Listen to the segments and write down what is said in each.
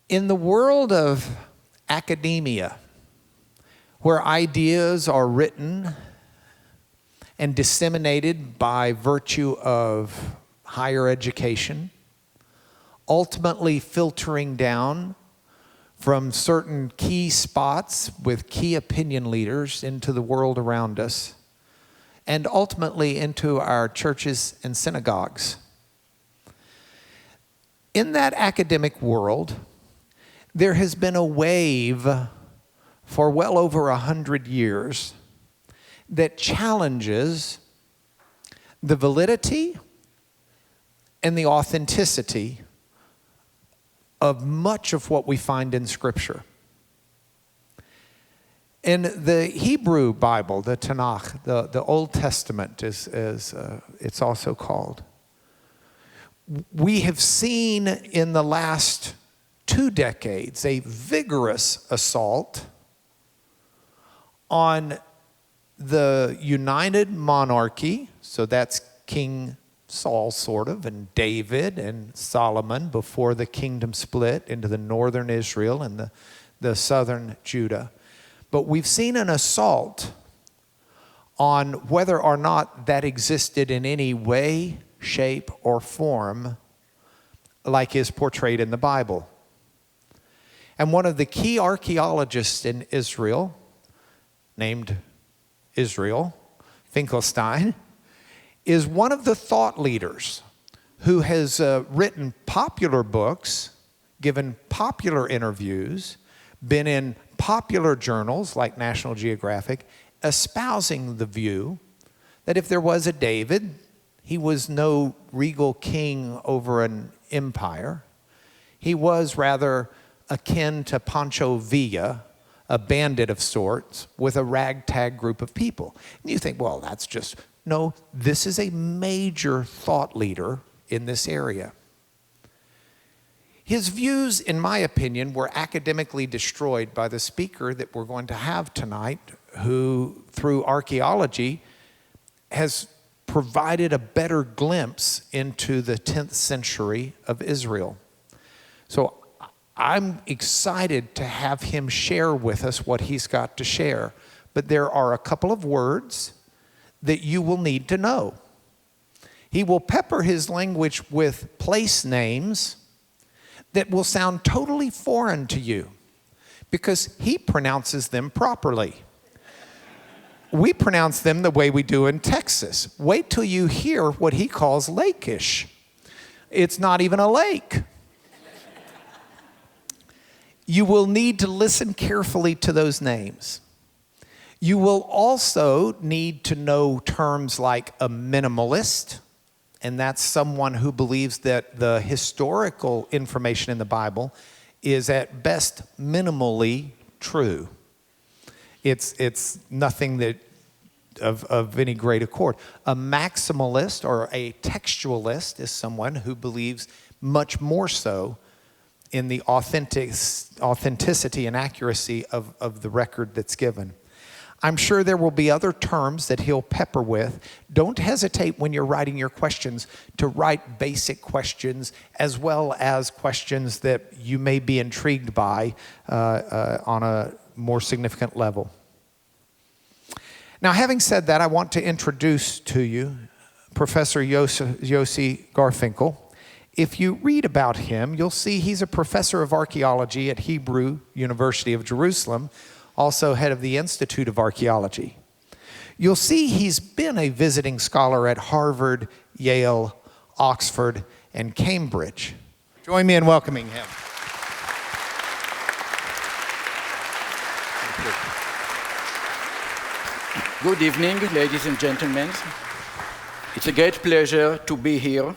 In the world of academia, where ideas are written and disseminated by virtue of higher education, ultimately filtering down from certain key spots with key opinion leaders into the world around us, and ultimately into our churches and synagogues. In that academic world, there has been a wave for well over 100 years that challenges the validity and the authenticity of much of what we find in Scripture. In the Hebrew Bible, the Tanakh, the Old Testament, as it's also called, we have seen in the last 2 decades a vigorous assault on the united monarchy, so that's King Saul sort of, and David and Solomon before the kingdom split into the northern Israel and the southern Judah. But we've seen an assault on whether or not that existed in any way, shape, or form like is portrayed in the Bible. And one of the key archaeologists in Israel, named Israel Finkelstein, is one of the thought leaders who has written popular books, given popular interviews, been in popular journals like National Geographic, espousing the view that if there was a David, he was no regal king over an empire. He was rather akin to Pancho Villa, a bandit of sorts with a ragtag group of people. And you think, well, that's just, no, this is a major thought leader in this area. His views, in my opinion, were academically destroyed by the speaker that we're going to have tonight, who, through archaeology, has provided a better glimpse into the 10th century of Israel. So I'm excited to have him share with us what he's got to share. But there are a couple of words that you will need to know. He will pepper his language with place names that will sound totally foreign to you because he pronounces them properly. We pronounce them the way we do in Texas. Wait till you hear what he calls Lakish. It's not even a lake. You will need to listen carefully to those names. You will also need to know terms like a minimalist, and that's someone who believes that the historical information in the Bible is at best minimally true. It's nothing that of any great accord. A maximalist or a textualist is someone who believes much more so in the authenticity and accuracy of the record that's given. I'm sure there will be other terms that he'll pepper with. Don't hesitate when you're writing your questions to write basic questions as well as questions that you may be intrigued by on a more significant level. Now, having said that, I want to introduce to you Professor Yosef Garfinkel. If you read about him, you'll see he's a professor of archaeology at Hebrew University of Jerusalem, also head of the Institute of Archaeology. You'll see he's been a visiting scholar at Harvard, Yale, Oxford, and Cambridge. Join me in welcoming him. Good evening, ladies and gentlemen. It's a great pleasure to be here.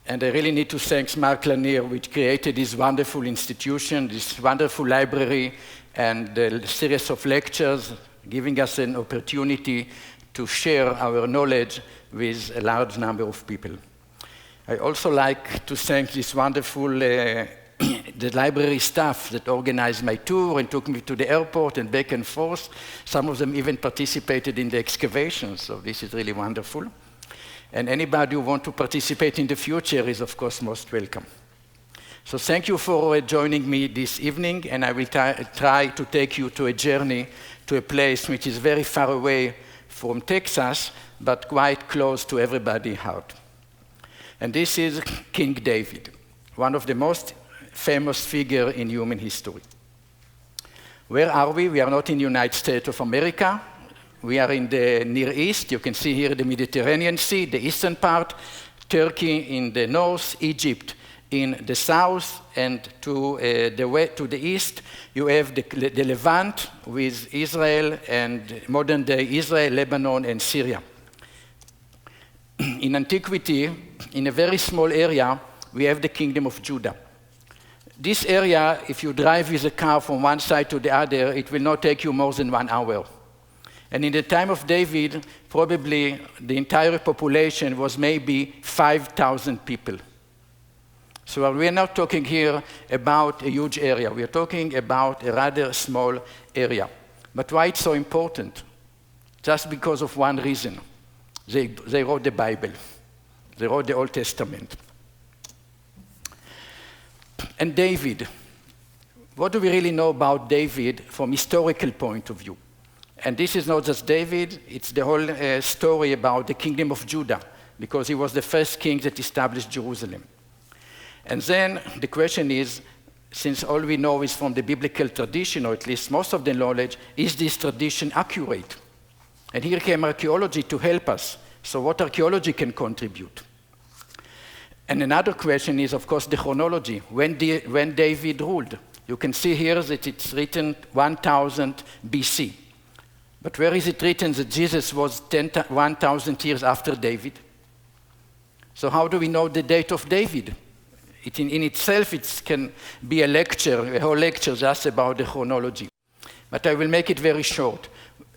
And I really need to thank Mark Lanier, which created this wonderful institution, this wonderful library, and a series of lectures, giving us an opportunity to share our knowledge with a large number of people. I also like to thank this wonderful the library staff that organized my tour and took me to the airport and back and forth. Some of them even participated in the excavations, so this is really wonderful. And anybody who wants to participate in the future is, of course, most welcome. So thank you for joining me this evening, and I will try to take you to a journey to a place which is very far away from Texas, but quite close to everybody's heart. And this is King David, one of the most famous figures in human history. Where are we? We are not in the United States of America. We are in the Near East. You can see here the Mediterranean Sea, the eastern part, Turkey in the north, Egypt in the south, and to the east, you have the Levant with Israel and modern-day Israel, Lebanon, and Syria. In antiquity, in a very small area, we have the kingdom of Judah. This area, if you drive with a car from one side to the other, it will not take you more than 1 hour. And in the time of David, probably the entire population was maybe 5,000 people. So we are not talking here about a huge area. We are talking about a rather small area. But why it's so important? Just because of one reason. They wrote the Bible. They wrote the Old Testament. And David. What do we really know about David from historical point of view? And this is not just David, it's the whole story about the kingdom of Judah, because he was the first king that established Jerusalem. And then the question is, since all we know is from the biblical tradition, or at least most of the knowledge, is this tradition accurate? And here came archaeology to help us. So what archaeology can contribute? And another question is, of course, the chronology. When David ruled. You can see here that it's written 1000 BC. But where is it written that Jesus was 1,000 years after David? So how do we know the date of David? In itself, it can be a lecture, a whole lecture just about the chronology. But I will make it very short.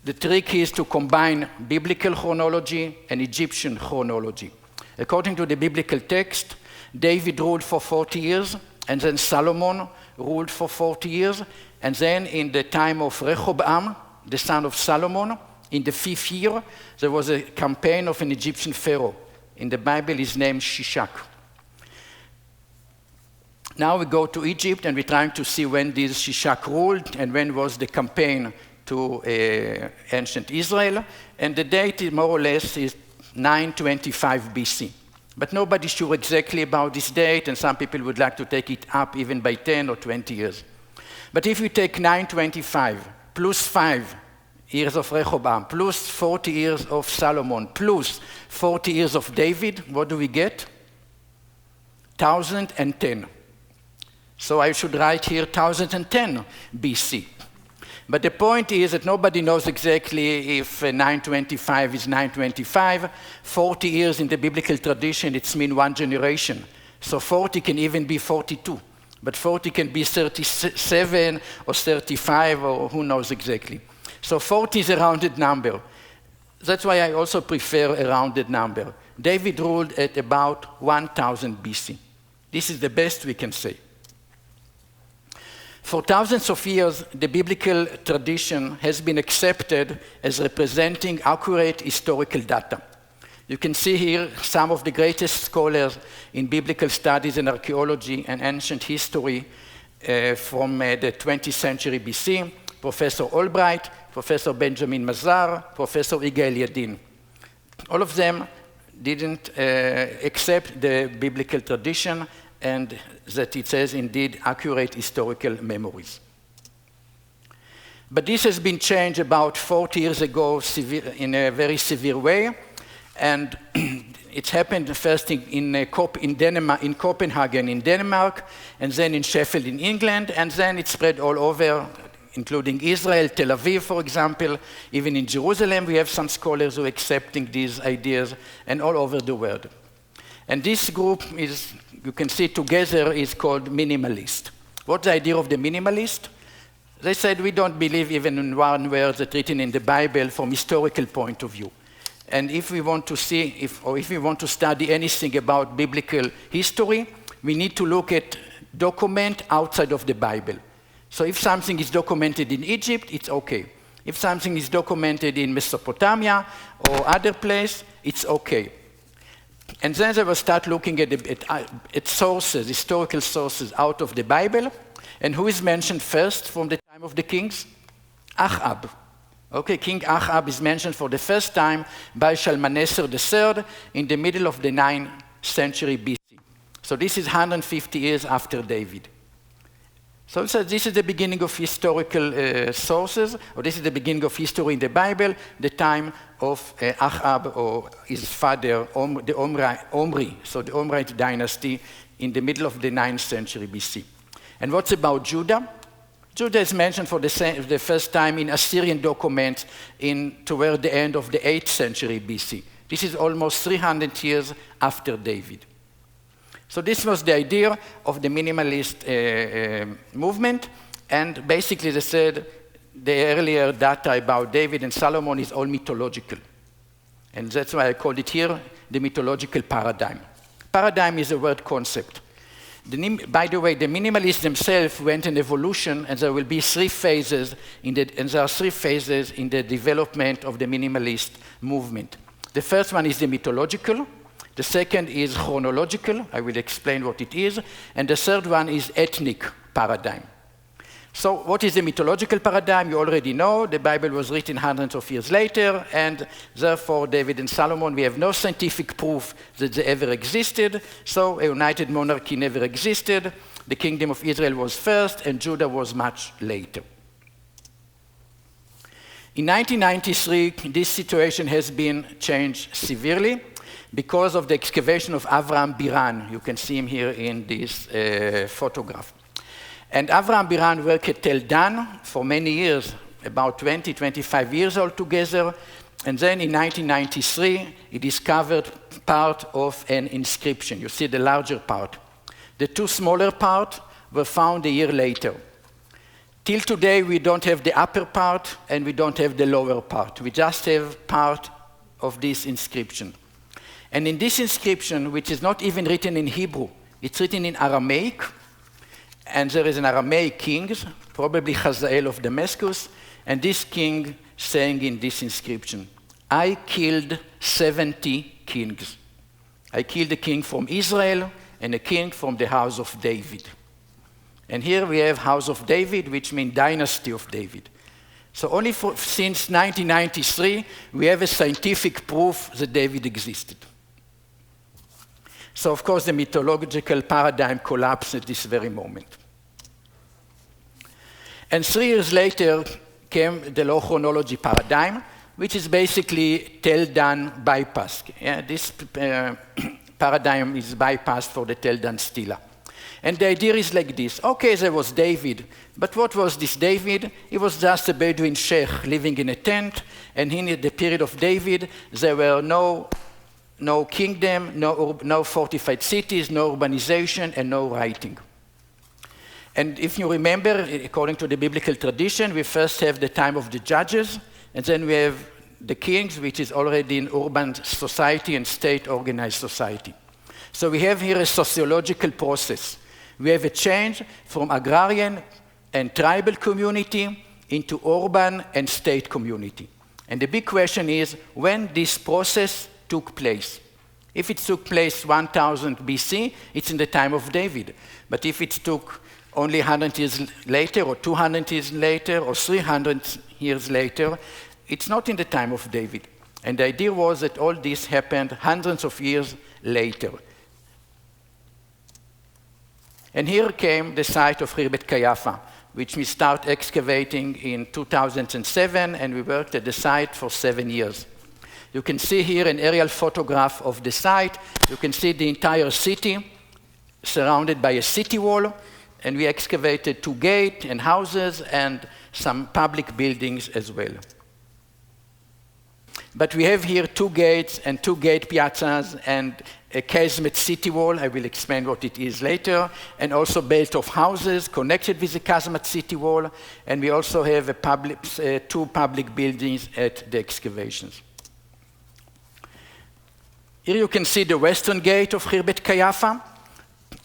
The trick is to combine biblical chronology and Egyptian chronology. According to the biblical text, David ruled for 40 years, and then Solomon ruled for 40 years, and then in the time of Rehoboam, the son of Solomon, in the 5th year, there was a campaign of an Egyptian pharaoh. In the Bible, his name is Shishak. Now we go to Egypt, and we're trying to see when this Shishak ruled, and when was the campaign to ancient Israel. And the date, more or less, is 925 BC. But nobody's sure exactly about this date, and some people would like to take it up even by 10 or 20 years. But if we take 925 plus 5 years of Rehoboam, plus 40 years of Solomon, plus 40 years of David, what do we get? 1010. So I should write here 1010 BC. But the point is that nobody knows exactly if 925 is 925. 40 years in the biblical tradition, it's mean one generation. So 40 can even be 42. But 40 can be 37 or 35 or who knows exactly. So 40 is a rounded number. That's why I also prefer a rounded number. David ruled at about 1000 BC. This is the best we can say. For thousands of years, the biblical tradition has been accepted as representing accurate historical data. You can see here some of the greatest scholars in biblical studies and archaeology and ancient history from the 20th century BC, Professor Albright, Professor Benjamin Mazar, Professor Yigael Yadin. All of them didn't accept the biblical tradition and that it says indeed accurate historical memories. But this has been changed about 40 years ago in a very severe way, and it happened first in Copenhagen in Denmark, and then in Sheffield in England, and then it spread all over, including Israel, Tel Aviv, for example. Even in Jerusalem, we have some scholars who are accepting these ideas, and all over the world. And this group is, you can see together, is called Minimalist. What's the idea of the Minimalist? They said we don't believe even in one word that's written in the Bible from historical point of view. And if we want to see, if we want to study anything about biblical history, we need to look at document outside of the Bible. So if something is documented in Egypt, it's okay. If something is documented in Mesopotamia or other place, it's okay. And then they will start looking at sources, historical sources out of the Bible. And who is mentioned first from the time of the kings? Ahab. Okay, King Ahab is mentioned for the first time by Shalmaneser III in the middle of the 9th century BC. So this is 150 years after David. So this is the beginning of historical sources, or this is the beginning of history in the Bible, the time of Ahab or his father, the Omri, so the Omrite dynasty in the middle of the 9th century BC. And what's about Judah? Judah is mentioned for the first time in Assyrian documents toward the end of the 8th century BC. This is almost 300 years after David. So this was the idea of the minimalist movement, and basically they said the earlier data about David and Solomon is all mythological. And that's why I called it here the mythological paradigm. Paradigm is a word concept. By the way, the minimalists themselves went in evolution, and there will be three phases and there are three phases in the development of the minimalist movement. The first one is the mythological. The second is chronological. I will explain what it is. And the third one is ethnic paradigm. So what is the mythological paradigm? You already know. The Bible was written hundreds of years later, and therefore David and Solomon, we have no scientific proof that they ever existed. So a united monarchy never existed. The kingdom of Israel was first, and Judah was much later. In 1993, this situation has been changed severely because of the excavation of Avraham Biran. You can see him here in this photograph. And Avraham Biran worked at Tel Dan for many years, about 20, 25 years altogether. And then in 1993, he discovered part of an inscription. You see the larger part. The two smaller parts were found a year later. Till today, we don't have the upper part and we don't have the lower part. We just have part of this inscription. And in this inscription, which is not even written in Hebrew, it's written in Aramaic, and there is an Aramaic king, probably Hazael of Damascus, and this king saying in this inscription, I killed 70 kings. I killed a king from Israel and a king from the house of David. And here we have house of David, which means dynasty of David. So only since 1993, we have a scientific proof that David existed. So, of course, the mythological paradigm collapsed at this very moment. And 3 years later came the low chronology paradigm, which is basically Tel Dan bypass. Yeah, this paradigm is bypassed for the Tel Dan stela. And the idea is like this. Okay, there was David, but what was this David? He was just a Bedouin sheikh living in a tent, and in the period of David, there were no kingdom, no fortified cities, no urbanization, and no writing. And if you remember, according to the biblical tradition, we first have the time of the judges, and then we have the kings, which is already an urban society and state-organized society. So we have here a sociological process. We have a change from agrarian and tribal community into urban and state community. And the big question is when this process took place. If it took place 1000 BC, it's in the time of David. But if it took only 100 years later, or 200 years later, or 300 years later, it's not in the time of David. And the idea was that all this happened hundreds of years later. And here came the site of Khirbet Qeiyafa, which we start excavating in 2007, and we worked at the site for 7 years. You can see here an aerial photograph of the site. You can see the entire city surrounded by a city wall, and we excavated 2 gates and houses and some public buildings as well. But we have here 2 gates and 2 gate piazzas and a casement city wall. I will explain what it is later, and also belt of houses connected with the casement city wall, and we also have 2 public buildings at the excavations. Here you can see the western gate of Khirbet Qeiyafa,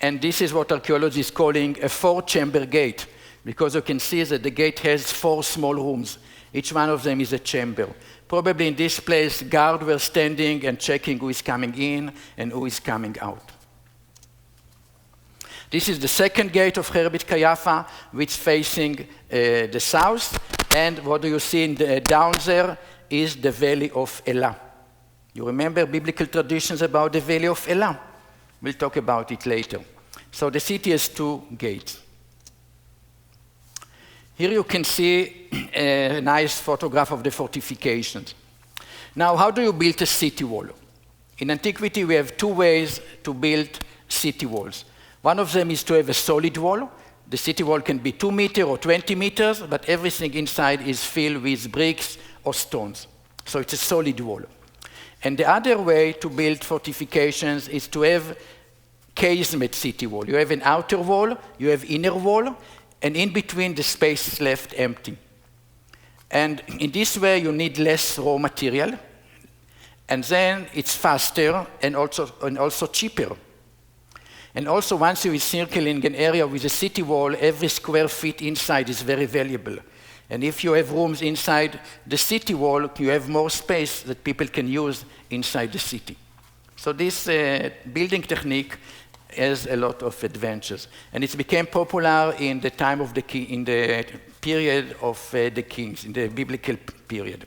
and this is what archaeology is calling a 4-chamber gate, because you can see that the gate has 4 small rooms. Each one of them is a chamber. Probably in this place, guards were standing and checking who is coming in and who is coming out. This is the second gate of Khirbet Qeiyafa, which is facing the south. And what do you see down there is the Valley of Elah. You remember biblical traditions about the Valley of Elah? We'll talk about it later. So the city has two gates. Here you can see a nice photograph of the fortifications. Now, how do you build a city wall? In antiquity, we have two ways to build city walls. One of them is to have a solid wall. The city wall can be 2 meters or 20 meters, but everything inside is filled with bricks or stones. So it's a solid wall. And the other way to build fortifications is to have casemate city wall. You have an outer wall, you have inner wall, and in between the space is left empty. And in this way, you need less raw material, and then it's faster and also cheaper. And also, once you are circling an area with a city wall, every square feet inside is very valuable. And if you have rooms inside the city wall, you have more space that people can use inside the city. So this building technique has a lot of advantages. And it became popular in the time of in the period of the kings, in the biblical period.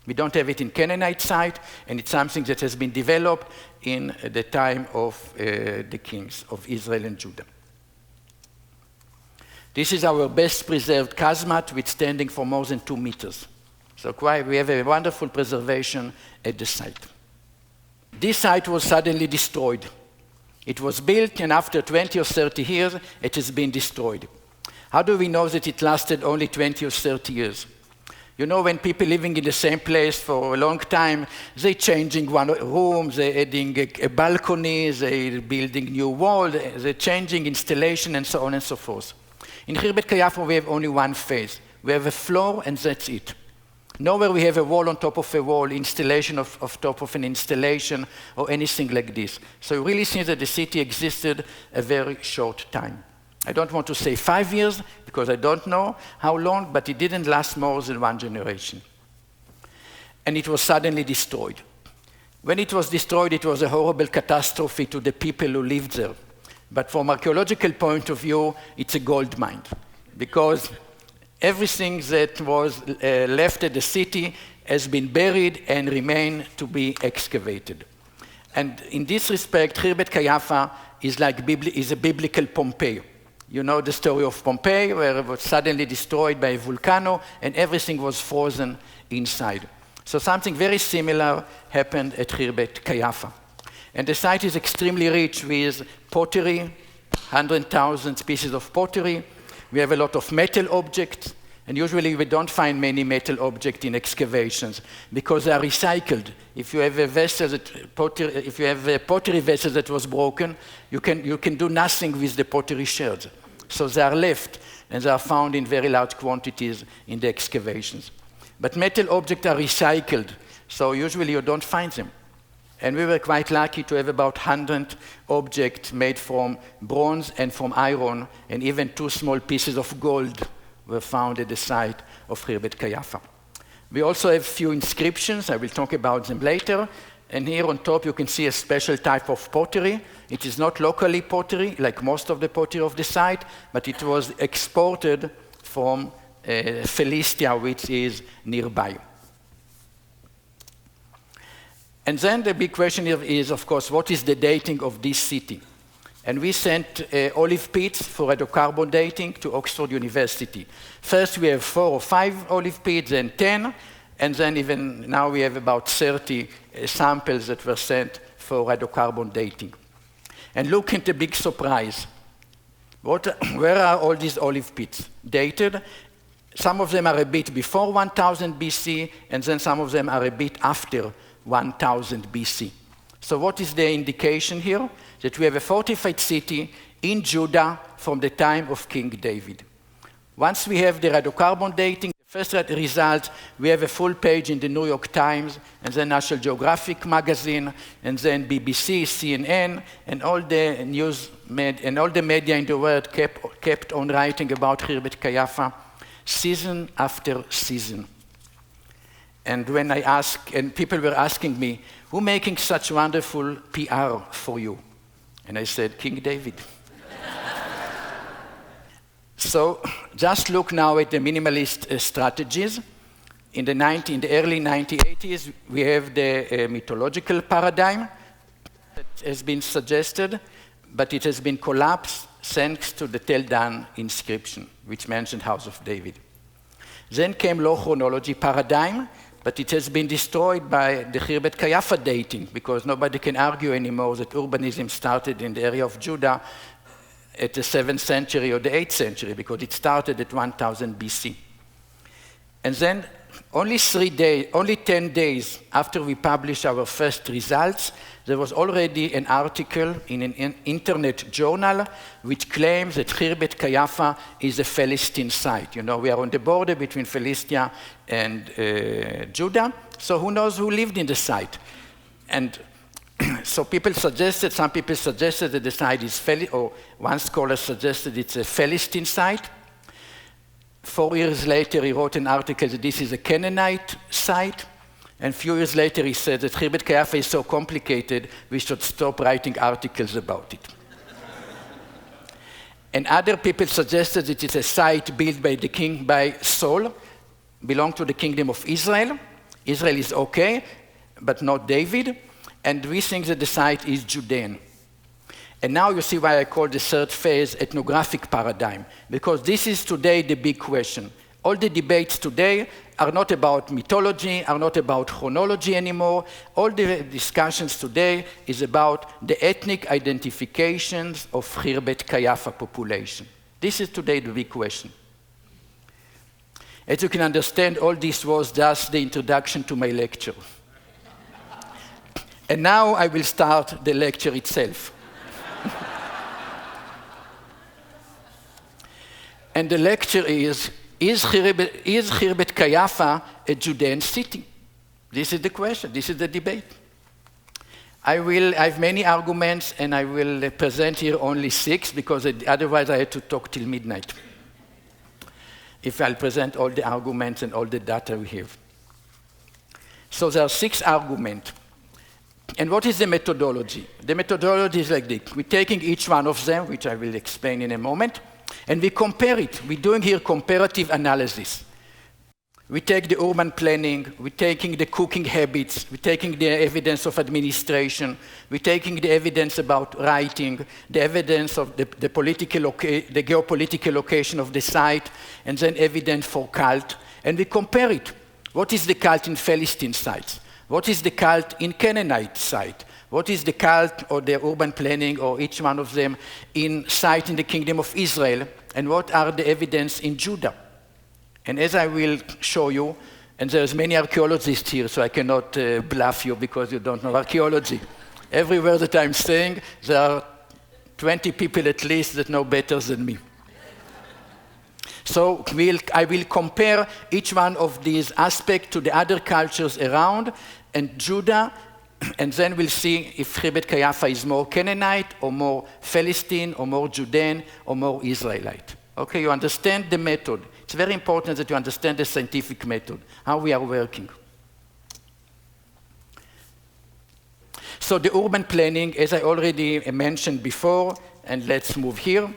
We don't have it in Canaanite site, and it's something that has been developed in the time of the kings of Israel and Judah. This is our best preserved casemate, withstanding for more than 2 meters. So we have a wonderful preservation at the site. This site was suddenly destroyed. It was built, and after 20 or 30 years, it has been destroyed. How do we know that it lasted only 20 or 30 years? You know, when people living in the same place for a long time, they're changing one room, they're adding a balcony, they're building new wall, they're changing installation, and so on and so forth. In Khirbet Qeiyafa, we have only one phase. We have a floor, and that's it. Nowhere we have a wall on top of a wall, installation of top of an installation, or anything like this. So you really see that the city existed a very short time. I don't want to say 5 years, because I don't know how long, but it didn't last more than 1 generation. And it was suddenly destroyed. When it was destroyed, it was a horrible catastrophe to the people who lived there. But from archaeological point of view, it's a gold mine, because everything that was left at the city has been buried and remain to be excavated. And in this respect, Khirbet Qeiyafa is a biblical Pompeii. You know the story of Pompeii, where it was suddenly destroyed by a volcano and everything was frozen inside. So something very similar happened at Khirbet Qeiyafa. And the site is extremely rich with pottery, 100,000 pieces of pottery. We have a lot of metal objects, and usually we don't find many metal objects in excavations because they are recycled. If you have a pottery vessel that was broken, you can do nothing with the pottery shards. So they are left, and they are found in very large quantities in the excavations. But metal objects are recycled, so usually you don't find them. And we were quite lucky to have about 100 objects made from bronze and from iron, and even 2 small pieces of gold were found at the site of Khirbet Qeiyafa. We also have few inscriptions. I will talk about them later. And here on top you can see a special type of pottery. It is not locally pottery, like most of the pottery of the site, but it was exported from Philistia, which is nearby. And then the big question here is, of course, what is the dating of this city? And we sent olive pits for radiocarbon dating to Oxford University. First we have 4 or 5 olive pits, then 10, and then even now we have about 30 samples that were sent for radiocarbon dating. And look at the big surprise. Where are all these olive pits dated? Some of them are a bit before 1000 BC, and then some of them are a bit after 1000 BC. So what is the indication here? That we have a fortified city in Judah from the time of King David. Once we have the radiocarbon dating, the first result, we have a full page in the New York Times, and then National Geographic magazine, and then BBC, CNN, and all the and all the media in the world kept on writing about Khirbet Qeiyafa, season after season. And when I asked, and people were asking me, who's making such wonderful PR for you? And I said, King David. So just look now at the minimalist strategies. In the early 1980s, we have the mythological paradigm that has been suggested, but it has been collapsed thanks to the Tel Dan inscription, which mentioned House of David. Then came low chronology paradigm, but it has been destroyed by the Khirbet Qeiyafa dating, because nobody can argue anymore that urbanism started in the area of Judah at the 7th century or the 8th century, because it started at 1000 BC. And then only 10 days after we published our first results, there was already an article in an internet journal which claims that Khirbet Qeiyafa is a Philistine site. You know, we are on the border between Philistia and Judah, so who knows who lived in the site? And so some people suggested that the site is or one scholar suggested it's a Philistine site. 4 years later, he wrote an article that this is a Canaanite site. And a few years later, he said that Khirbet Qeiyafa is so complicated, we should stop writing articles about it. And other people suggested that it's a site built by Saul, belonged to the kingdom of Israel. Israel is okay, but not David. And we think that the site is Judean. And now you see why I call the third phase ethnographic paradigm, because this is today the big question. All the debates today are not about mythology, are not about chronology anymore. All the discussions today is about the ethnic identifications of Khirbet Qeiyafa population. This is today the big question. As you can understand, all this was just the introduction to my lecture. And now I will start the lecture itself. And the lecture is Khirbet Qeiyafa a Judean city? This is the question, this is the debate. I have many arguments, and I will present here only 6, because otherwise I have to talk till midnight, if I'll present all the arguments and all the data we have. So there are 6 arguments. And what is the methodology? The methodology is like this. We're taking each one of them, which I will explain in a moment, and we compare it. We're doing here comparative analysis. We take the urban planning, we're taking the cooking habits, we're taking the evidence of administration, we're taking the evidence about writing, the evidence of the geopolitical location of the site, and then evidence for cult, and we compare it. What is the cult in Philistine sites? What is the cult in Canaanite site? What is the cult or the urban planning or each one of them in site in the kingdom of Israel? And what are the evidence in Judah? And as I will show you, and there's many archaeologists here, so I cannot bluff you because you don't know archaeology. Everywhere that I'm saying, there are 20 people at least that know better than me. So I will compare each one of these aspects to the other cultures around and Judah, and then we'll see if Khirbet Qeiyafa is more Canaanite or more Philistine or more Judean or more Israelite. Okay, you understand the method. It's very important that you understand the scientific method, how we are working. So the urban planning, as I already mentioned before, and let's move here.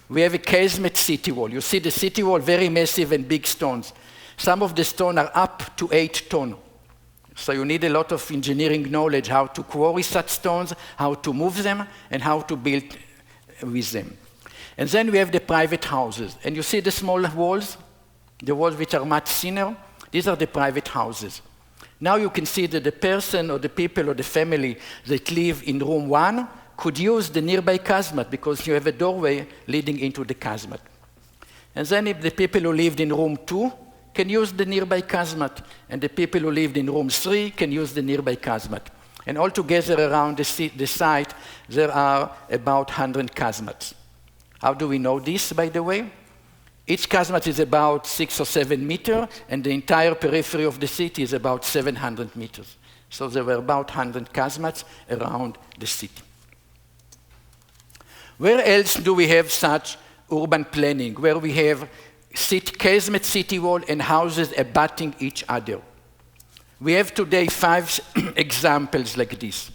We have a casement city wall. You see the city wall, very massive and big stones. Some of the stones are up to 8 tons. So you need a lot of engineering knowledge, how to quarry such stones, how to move them, and how to build with them. And then we have the private houses. And you see the small walls, the walls which are much thinner? These are the private houses. Now you can see that the person or the people or the family that live in room 1 could use the nearby casement because you have a doorway leading into the casement. And then if the people who lived in room 2 can use the nearby casement, and the people who lived in room 3 can use the nearby casement. And altogether around the site, there are about 100 casements. How do we know this, by the way? Each casement is about 6 or 7 meters, and the entire periphery of the city is about 700 meters. So there were about 100 casements around the city. Where else do we have such urban planning, where we have casement city wall and houses abutting each other? We have today 5 examples like this.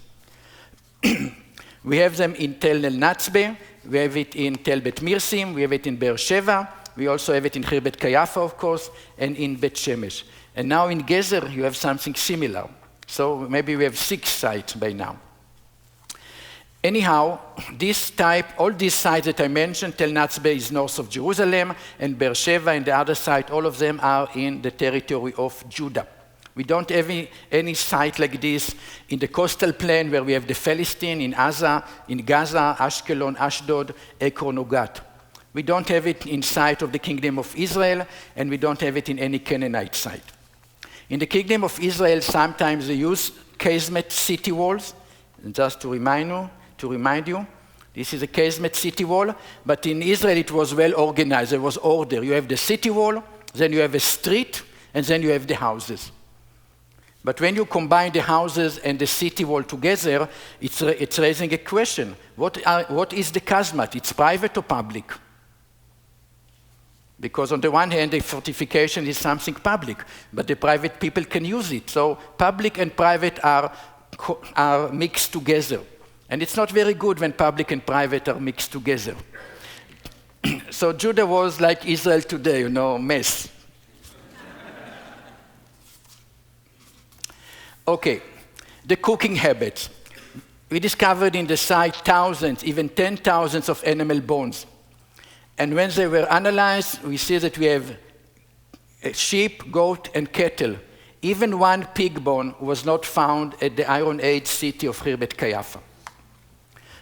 We have them in Tel El Natzbe, we have it in Tel Bet Mirsim, we have it in Be'er Sheva, we also have it in Khirbet Qeiyafa, of course, and in Bet Shemesh. And now in Gezer, you have something similar. So maybe we have 6 sites by now. Anyhow, all these sites that I mentioned, Tel Natzbe is north of Jerusalem, and Be'er Sheva and the other site, all of them are in the territory of Judah. We don't have any site like this in the coastal plain where we have the Philistine, in Gaza, Ashkelon, Ashdod, Ekron, or Gat. We don't have it in site of the Kingdom of Israel, and we don't have it in any Canaanite site. In the Kingdom of Israel, sometimes they use casemate city walls. And just to remind you, this is a casemate city wall, but in Israel it was well organized, there was order. You have the city wall, then you have a street, and then you have the houses. But when you combine the houses and the city wall together, it's raising a question. What is the casemate? It's private or public? Because on the one hand, the fortification is something public, but the private people can use it. So public and private are mixed together. And it's not very good when public and private are mixed together. So Judah was like Israel today, mess. Okay, the cooking habits. We discovered in the site thousands, even 10,000s of animal bones. And when they were analyzed, we see that we have sheep, goat, and cattle. Even one pig bone was not found at the Iron Age city of Khirbet Qeiyafa.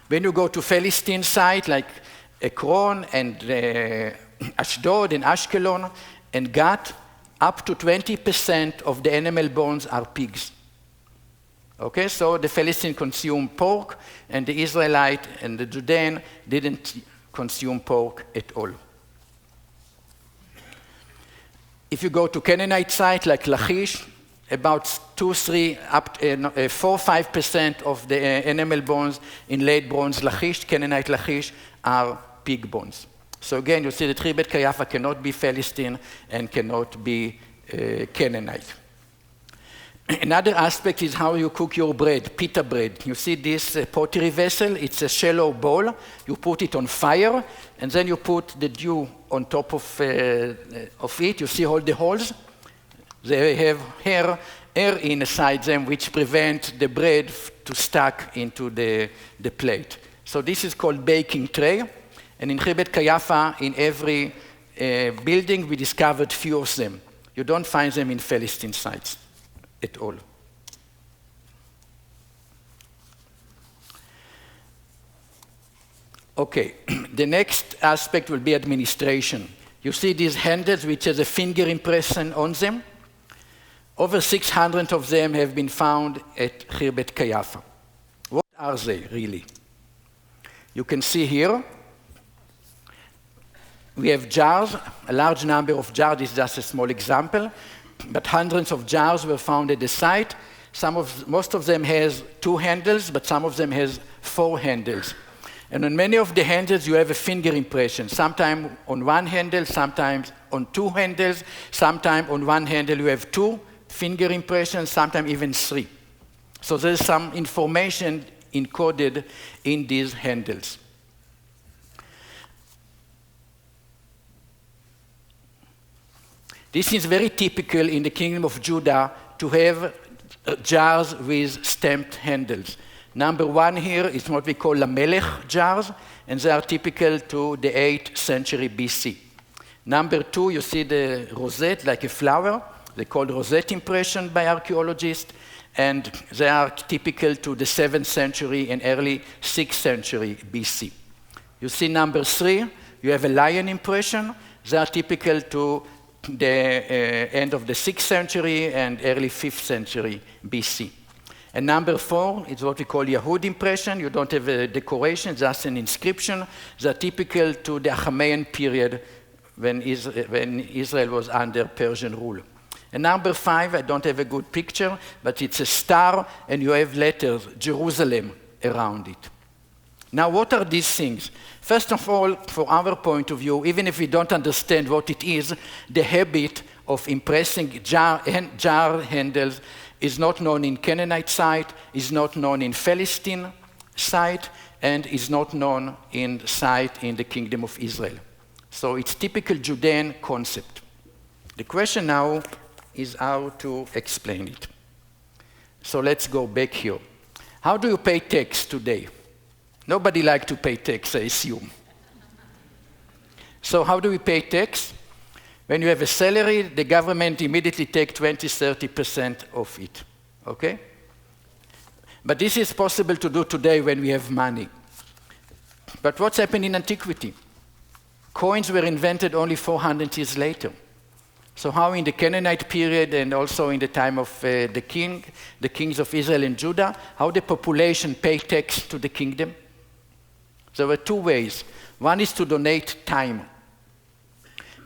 When you go to Philistine site like Ekron and Ashdod and Ashkelon and Gat, up to 20% of the animal bones are pigs. Okay, so the Philistine consumed pork, and the Israelite and the Judean didn't consume pork at all. If you go to Canaanite site like Lachish, about 4-5% of the animal bones in late bronze Lachish, Canaanite Lachish, are pig bones. So again, you see that Khirbet Qeiyafa cannot be Philistine and cannot be Canaanite. Another aspect is how you cook your bread, pita bread. You see this pottery vessel, it's a shallow bowl. You put it on fire, and then you put the dew on top of it. You see all the holes? They have air inside them, which prevent the bread to stuck into the plate. So this is called baking tray. And in Khirbet Qeiyafa, in every building, we discovered few of them. You don't find them in Philistine sites at all. Okay, the next aspect will be administration. You see these handles which has a finger impression on them. Over 600 of them have been found at Khirbet Qeiyafa. What are they really? You can see here, we have jars, a large number of jars. This is just a small example, but hundreds of jars were found at the site. Most of them has 2 handles, but some of them has 4 handles. And on many of the handles, you have a finger impression. Sometimes on 1 handle, sometimes on 2 handles. Sometimes on 1 handle, you have 2 finger impressions, sometimes even 3. So there's some information encoded in these handles. This is very typical in the Kingdom of Judah to have jars with stamped handles. Number 1 here is what we call lamelech jars, and they are typical to the 8th century BC. Number 2, you see the rosette, like a flower. They're called rosette impression by archaeologists, and they are typical to the 7th century and early 6th century BC. You see number 3, you have a lion impression. They are typical to the end of the 6th century and early 5th century BC. And number 4 is what we call Yahud impression. You don't have a decoration, just an inscription. They're typical to the Achaemenid period when Israel was under Persian rule. And number 5, I don't have a good picture, but it's a star, and you have letters, Jerusalem, around it. Now, what are these things? First of all, from our point of view, even if we don't understand what it is, the habit of impressing jar handles is not known in Canaanite site, is not known in Philistine site, and is not known in site in the Kingdom of Israel. So it's typical Judean concept. The question now is how to explain it. So let's go back here. How do you pay tax today? Nobody likes to pay tax, I assume. So how do we pay tax? When you have a salary, the government immediately takes 20-30% of it, okay? But this is possible to do today when we have money. But what's happened in antiquity? Coins were invented only 400 years later. So how in the Canaanite period and also in the time of the kings of Israel and Judah, how the population paid tax to the kingdom? There were two ways. One is to donate time.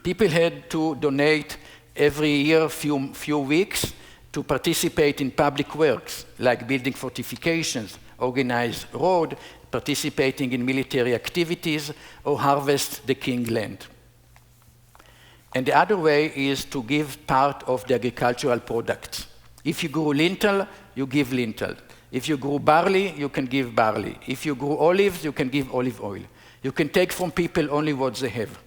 People had to donate every year few weeks to participate in public works, like building fortifications, organize road, participating in military activities, or harvest the king land. And the other way is to give part of the agricultural products. If you grew lintel, you give lintel. If you grew barley, you can give barley. If you grew olives, you can give olive oil. You can take from people only what they have.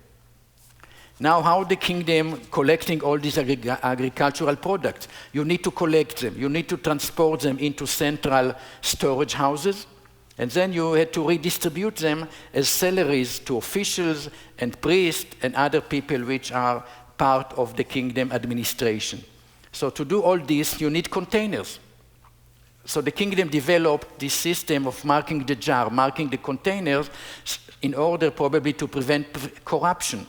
Now, how the kingdom collecting all these agricultural products? You need to collect them. You need to transport them into central storage houses. And then you had to redistribute them as salaries to officials and priests and other people which are part of the kingdom administration. So to do all this, you need containers. So the kingdom developed this system of marking the jar, marking the containers, in order probably to prevent corruption.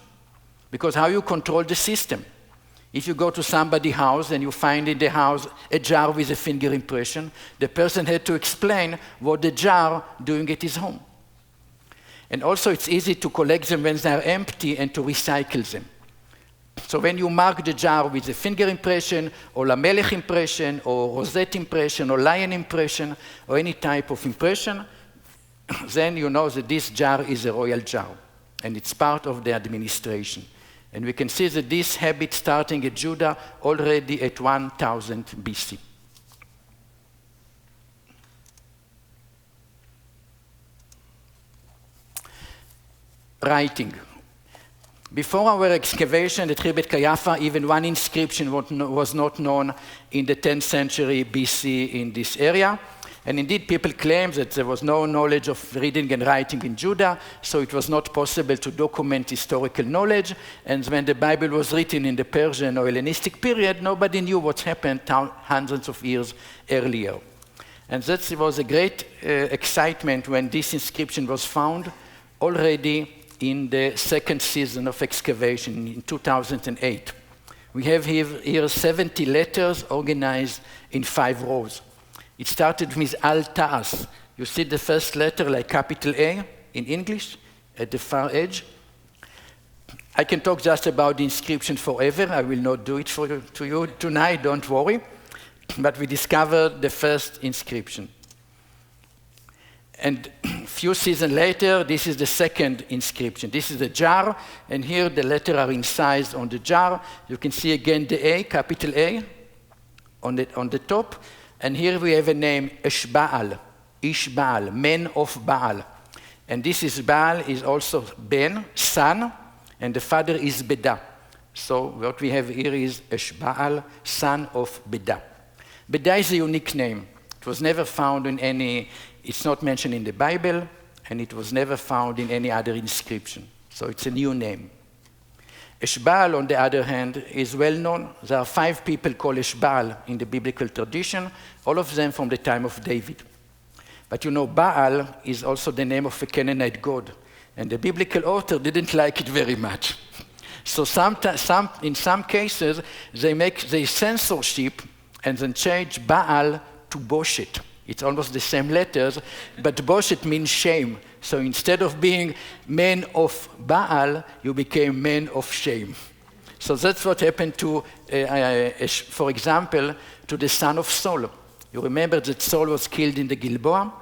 Because how you control the system? If you go to somebody's house and you find in the house a jar with a finger impression, the person had to explain what the jar doing at his home. And also it's easy to collect them when they are empty and to recycle them. So when you mark the jar with a finger impression, or lamelech impression, or rosette impression, or lion impression, or any type of impression, then you know that this jar is a royal jar, and it's part of the administration. And we can see that this habit starting at Judah already at 1000 BC. Writing. Before our excavation at Khirbet Qeiyafa, even one inscription was not known in the 10th century BC in this area. And indeed, people claim that there was no knowledge of reading and writing in Judah, so it was not possible to document historical knowledge. And when the Bible was written in the Persian or Hellenistic period, nobody knew what happened hundreds of years earlier. And that was a great excitement when this inscription was found already in the second season of excavation in 2008. We have here 70 letters organized in 5 rows. It started with Al Ta'as. You see the first letter like capital A in English at the far edge. I can talk just about the inscription forever. I will not do it to you tonight, don't worry. But we discovered the first inscription. And a few seasons later, this is the second inscription. This is a jar, and here the letters are incised on the jar. You can see again the A, capital A, on the top. And here we have a name, Ishbaal, man of Baal. And this is Baal is also Ben, son, and the father is Beda. So what we have here is Ishbaal, son of Beda. Beda is a unique name. It was never found in any, it's not mentioned in the Bible, and it was never found in any other inscription. So it's a new name. Ishbaal, on the other hand, is well known. There are 5 people called Ishbaal in the biblical tradition, all of them from the time of David. But you know, Baal is also the name of a Canaanite god, and the biblical author didn't like it very much. So in some cases, they censorship and then change Baal to Boshet. It's almost the same letters, but Boshet means shame. So instead of being man of Baal, you became man of shame. So that's what happened to, for example, to the son of Saul. You remember that Saul was killed in the Gilboa,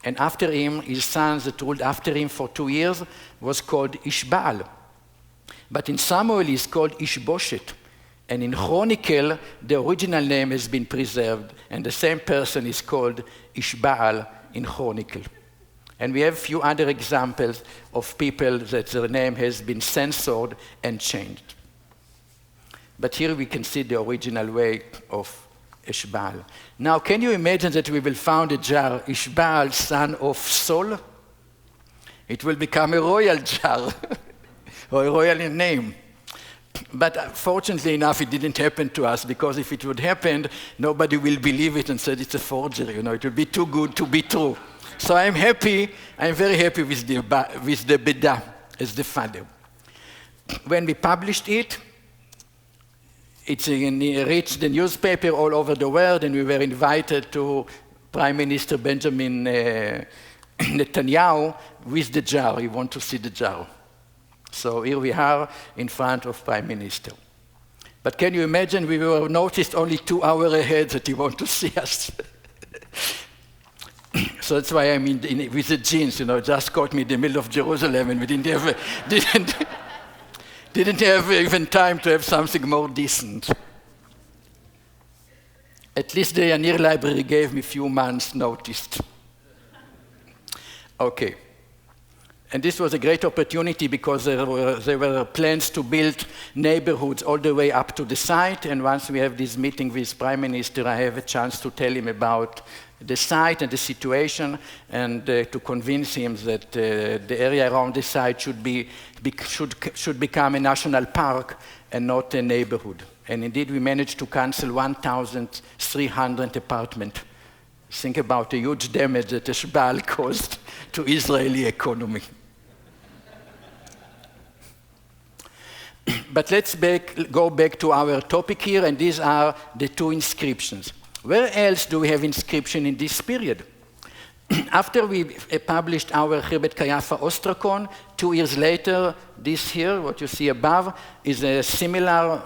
and after him, his sons that ruled after him for 2 years was called Ishbaal. But in Samuel, he's called Ishboshet. And in Chronicle, the original name has been preserved, and the same person is called Ishbaal in Chronicle. And we have a few other examples of people that their name has been censored and changed. But here we can see the original way of Ishbaal. Now, can you imagine that we will find a jar, Ishbaal, son of Saul? It will become a royal jar, or a royal name. But fortunately enough, it didn't happen to us, because if it would happen, nobody will believe it and say it's a forgery. It would be too good to be true. So I'm very happy with the Beda as the father. When we published it, it reached the newspaper all over the world, and we were invited to Prime Minister Benjamin Netanyahu with the jar. You want to see the jar. So here we are in front of Prime Minister. But can you imagine, we were noticed only 2 hours ahead that he wanted to see us. So that's why I'm with the jeans, just caught me in the middle of Jerusalem, and we didn't have even time to have something more decent. At least the Yanir Library gave me a few months' notice. Okay. And this was a great opportunity, because there were plans to build neighborhoods all the way up to the site. And once we have this meeting with Prime Minister, I have a chance to tell him about the site and the situation, and to convince him that the area around the site should become a national park and not a neighborhood. And indeed, we managed to cancel 1,300 apartments. Think about the huge damage that Ishbaal caused to Israeli economy. But let's go back to our topic here, and these are the 2 inscriptions. Where else do we have inscription in this period? After we published our Khirbet Qeiyafa Ostrakon, 2 years later, this here, what you see above, is a similar,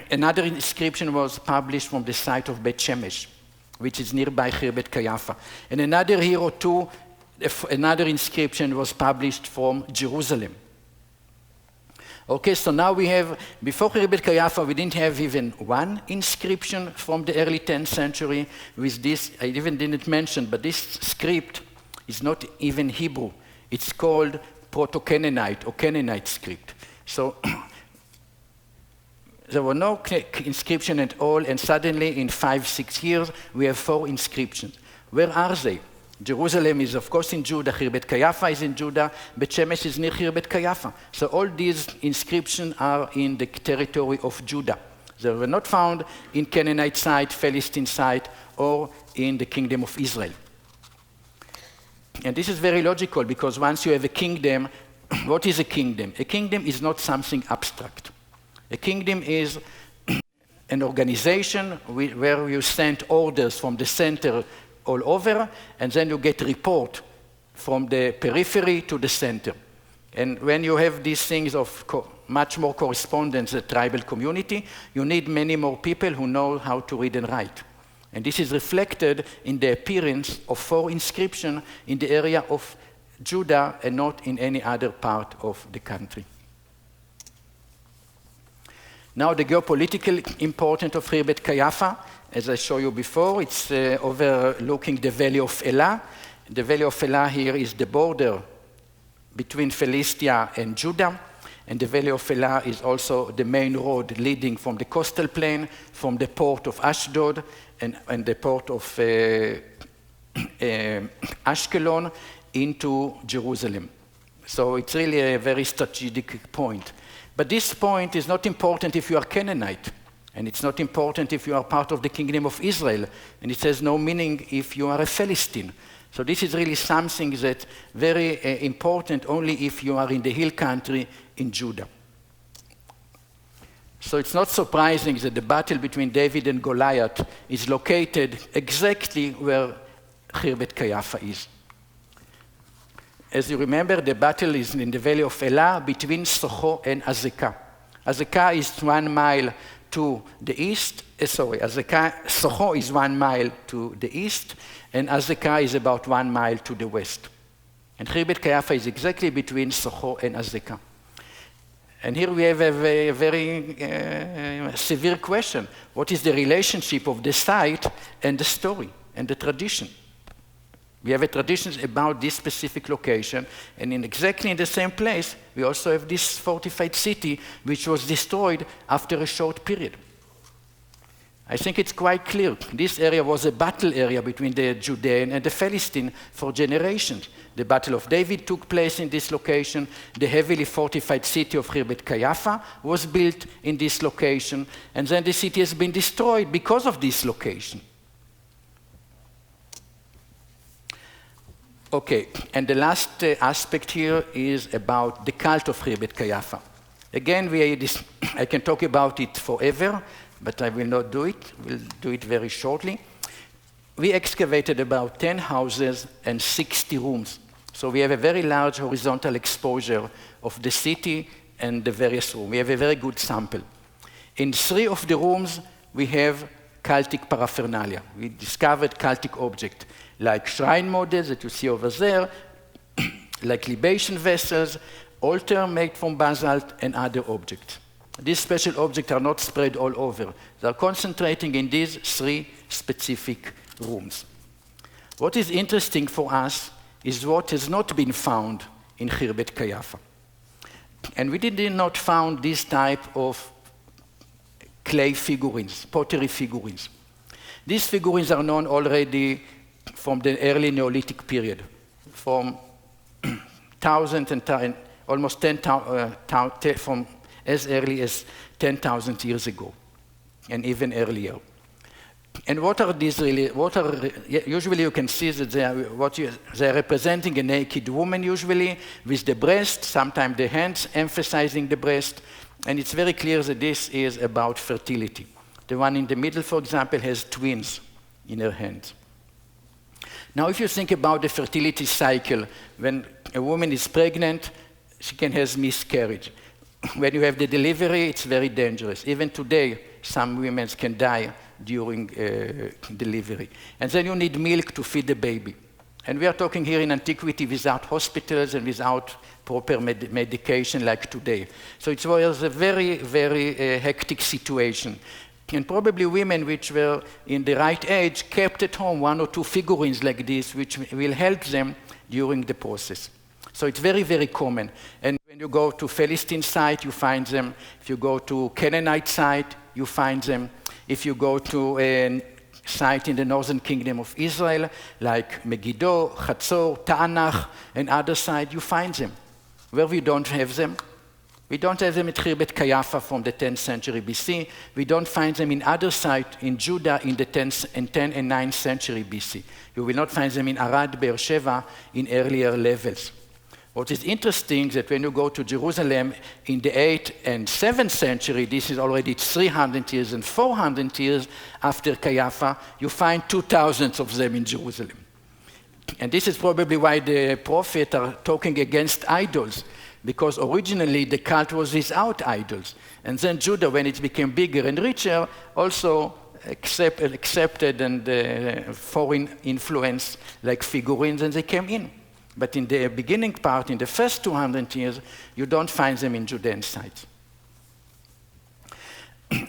another inscription was published from the site of Bet Shemesh, which is nearby Khirbet Qeiyafa. And another year or 2, another inscription was published from Jerusalem. Okay, so now we have, before Khirbet Qeiyafa, we didn't have even 1 inscription from the early 10th century. With this, I even didn't mention, but this script is not even Hebrew. It's called Proto-Canaanite or Canaanite script. So there were no inscription at all, and suddenly in 5-6 years, we have 4 inscriptions. Where are they? Jerusalem is, of course, in Judah. Khirbet Qeiyafa is in Judah. Bet Shemesh is near Khirbet Qeiyafa. So all these inscriptions are in the territory of Judah. They were not found in Canaanite site, Philistine site, or in the kingdom of Israel. And this is very logical, because once you have a kingdom, what is a kingdom? A kingdom is not something abstract. A kingdom is an organization where you send orders from the center all over, and then you get a report from the periphery to the center. And when you have these things of much more correspondence, a tribal community, you need many more people who know how to read and write. And this is reflected in the appearance of 4 inscriptions in the area of Judah and not in any other part of the country. Now, the geopolitical importance of Khirbet Qeiyafa, as I showed you before, it's overlooking the Valley of Elah. The Valley of Elah here is the border between Philistia and Judah, and the Valley of Elah is also the main road leading from the coastal plain, from the port of Ashdod and the port of Ashkelon into Jerusalem. So it's really a very strategic point. But this point is not important if you are Canaanite, and it's not important if you are part of the kingdom of Israel, and it has no meaning if you are a Philistine. So this is really something that's very important only if you are in the hill country in Judah. So it's not surprising that the battle between David and Goliath is located exactly where Khirbet Qeiyafa is. As you remember, the battle is in the Valley of Elah between Socho and Azekah. Azekah is 1 mile to the east. Socho is 1 mile to the east, and Azekah is about 1 mile to the west. And Khirbet Qeiyafa is exactly between Socho and Azekah. And here we have a very severe question. What is the relationship of the site and the story and the tradition? We have a tradition about this specific location, and exactly in the same place, we also have this fortified city, which was destroyed after a short period. I think it's quite clear. This area was a battle area between the Judean and the Philistine for generations. The Battle of David took place in this location. The heavily fortified city of Khirbet Qeiyafa was built in this location, and then the city has been destroyed because of this location. Okay, and the last aspect here is about the cult of Khirbet Qeiyafa. Again, I can talk about it forever, but I will not do it. We'll do it very shortly. We excavated about 10 houses and 60 rooms. So we have a very large horizontal exposure of the city and the various rooms. We have a very good sample. In 3 of the rooms, we have cultic paraphernalia. We discovered cultic objects, like shrine models that you see over there, like libation vessels, altar made from basalt, and other objects. These special objects are not spread all over. They are concentrating in these 3 specific rooms. What is interesting for us is what has not been found in Khirbet Qeiyafa. And we did not find this type of clay figurines, pottery figurines. These figurines are known already from the early Neolithic period, from almost 10,000, from as early as 10,000 years ago, and even earlier. And what are these really? Usually you can see that they are representing a naked woman, usually with the breast, sometimes the hands emphasizing the breast, and it's very clear that this is about fertility. The one in the middle, for example, has twins in her hands. Now, if you think about the fertility cycle, when a woman is pregnant, she can have miscarriage. When you have the delivery, it's very dangerous. Even today, some women can die during delivery. And then you need milk to feed the baby. And we are talking here in antiquity without hospitals and without proper medication like today. So it was a very, very hectic situation. And probably women which were in the right age kept at home 1 or 2 figurines like this, which will help them during the process. So it's very, very common. And when you go to Philistine site, you find them. If you go to Canaanite site, you find them. If you go to a site in the northern kingdom of Israel, like Megiddo, Chatzor, Ta'anach, and other sites, you find them. Where we don't have them, we don't have them at Khirbet Qeiyafa from the 10th century BC. We don't find them in other sites in Judah in the 10th and 9th century BC. You will not find them in Arad, Beersheba in earlier levels. What is interesting is that when you go to Jerusalem in the 8th and 7th century, this is already 300 years and 400 years after Qeiyafa, you find 2,000 of them in Jerusalem. And this is probably why the prophets are talking against idols, because originally the cult was without idols. And then Judah, when it became bigger and richer, also accepted and foreign influence like figurines, and they came in. But in the beginning part, in the first 200 years, you don't find them in Judean sites.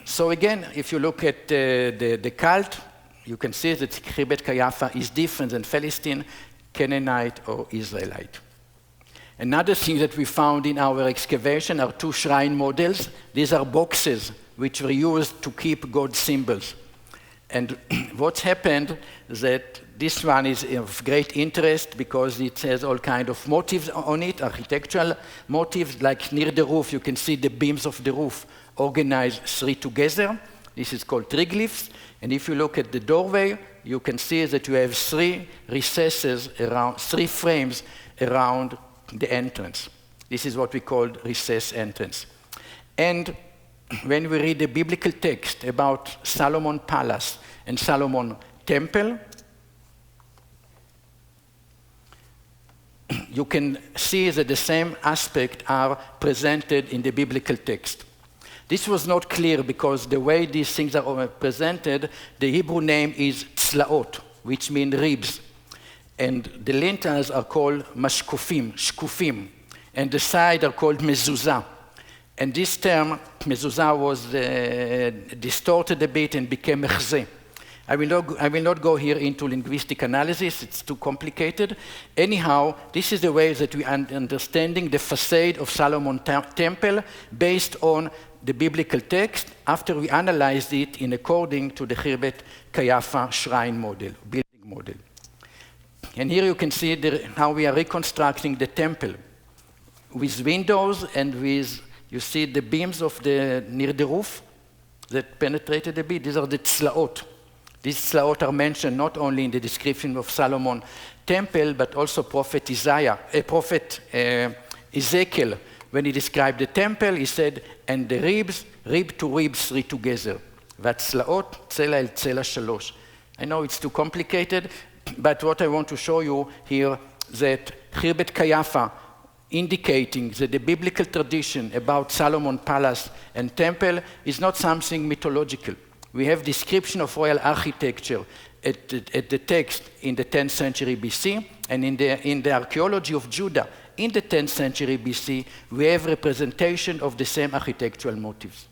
So again, if you look at the cult, you can see that Khirbet Qeiyafa is different than Philistine, Canaanite, or Israelite. Another thing that we found in our excavation are 2 shrine models. These are boxes which were used to keep God's symbols. And what's happened is that this one is of great interest because it has all kinds of motifs on it, architectural motifs, like near the roof, you can see the beams of the roof organized 3 together. This is called triglyphs. And if you look at the doorway, you can see that you have 3 recesses around, 3 frames around the entrance. This is what we call recess entrance. And when we read the biblical text about Solomon Palace and Solomon Temple, you can see that the same aspects are presented in the biblical text. This was not clear because the way these things are presented, the Hebrew name is tzlaot, which means ribs. And the lintels are called mashkufim, shkufim. And the sides are called mezuzah. And this term, mezuzah, was distorted a bit and became mechzeh. I will not go here into linguistic analysis, it's too complicated. Anyhow, this is the way that we are understanding the facade of Solomon's temple based on the biblical text after we analyzed it in according to the Khirbet Qeiyafa shrine model, building model. And here you can see how we are reconstructing the temple with windows and with, you see the beams of near the roof that penetrated a bit. These are the tzlaot. These tzlaot are mentioned not only in the description of Solomon's temple, but also prophet Ezekiel, when he described the temple, he said, and the ribs, rib to ribs, three together. והצלעות, צלע אל צלע שלוש. I know it's too complicated, but what I want to show you here that Khirbet Qeiyafa, indicating that the biblical tradition about Solomon's palace and temple is not something mythological. We have description of royal architecture at the text in the 10th century BC, and in the archaeology of Judah in the 10th century BC, we have representation of the same architectural motifs.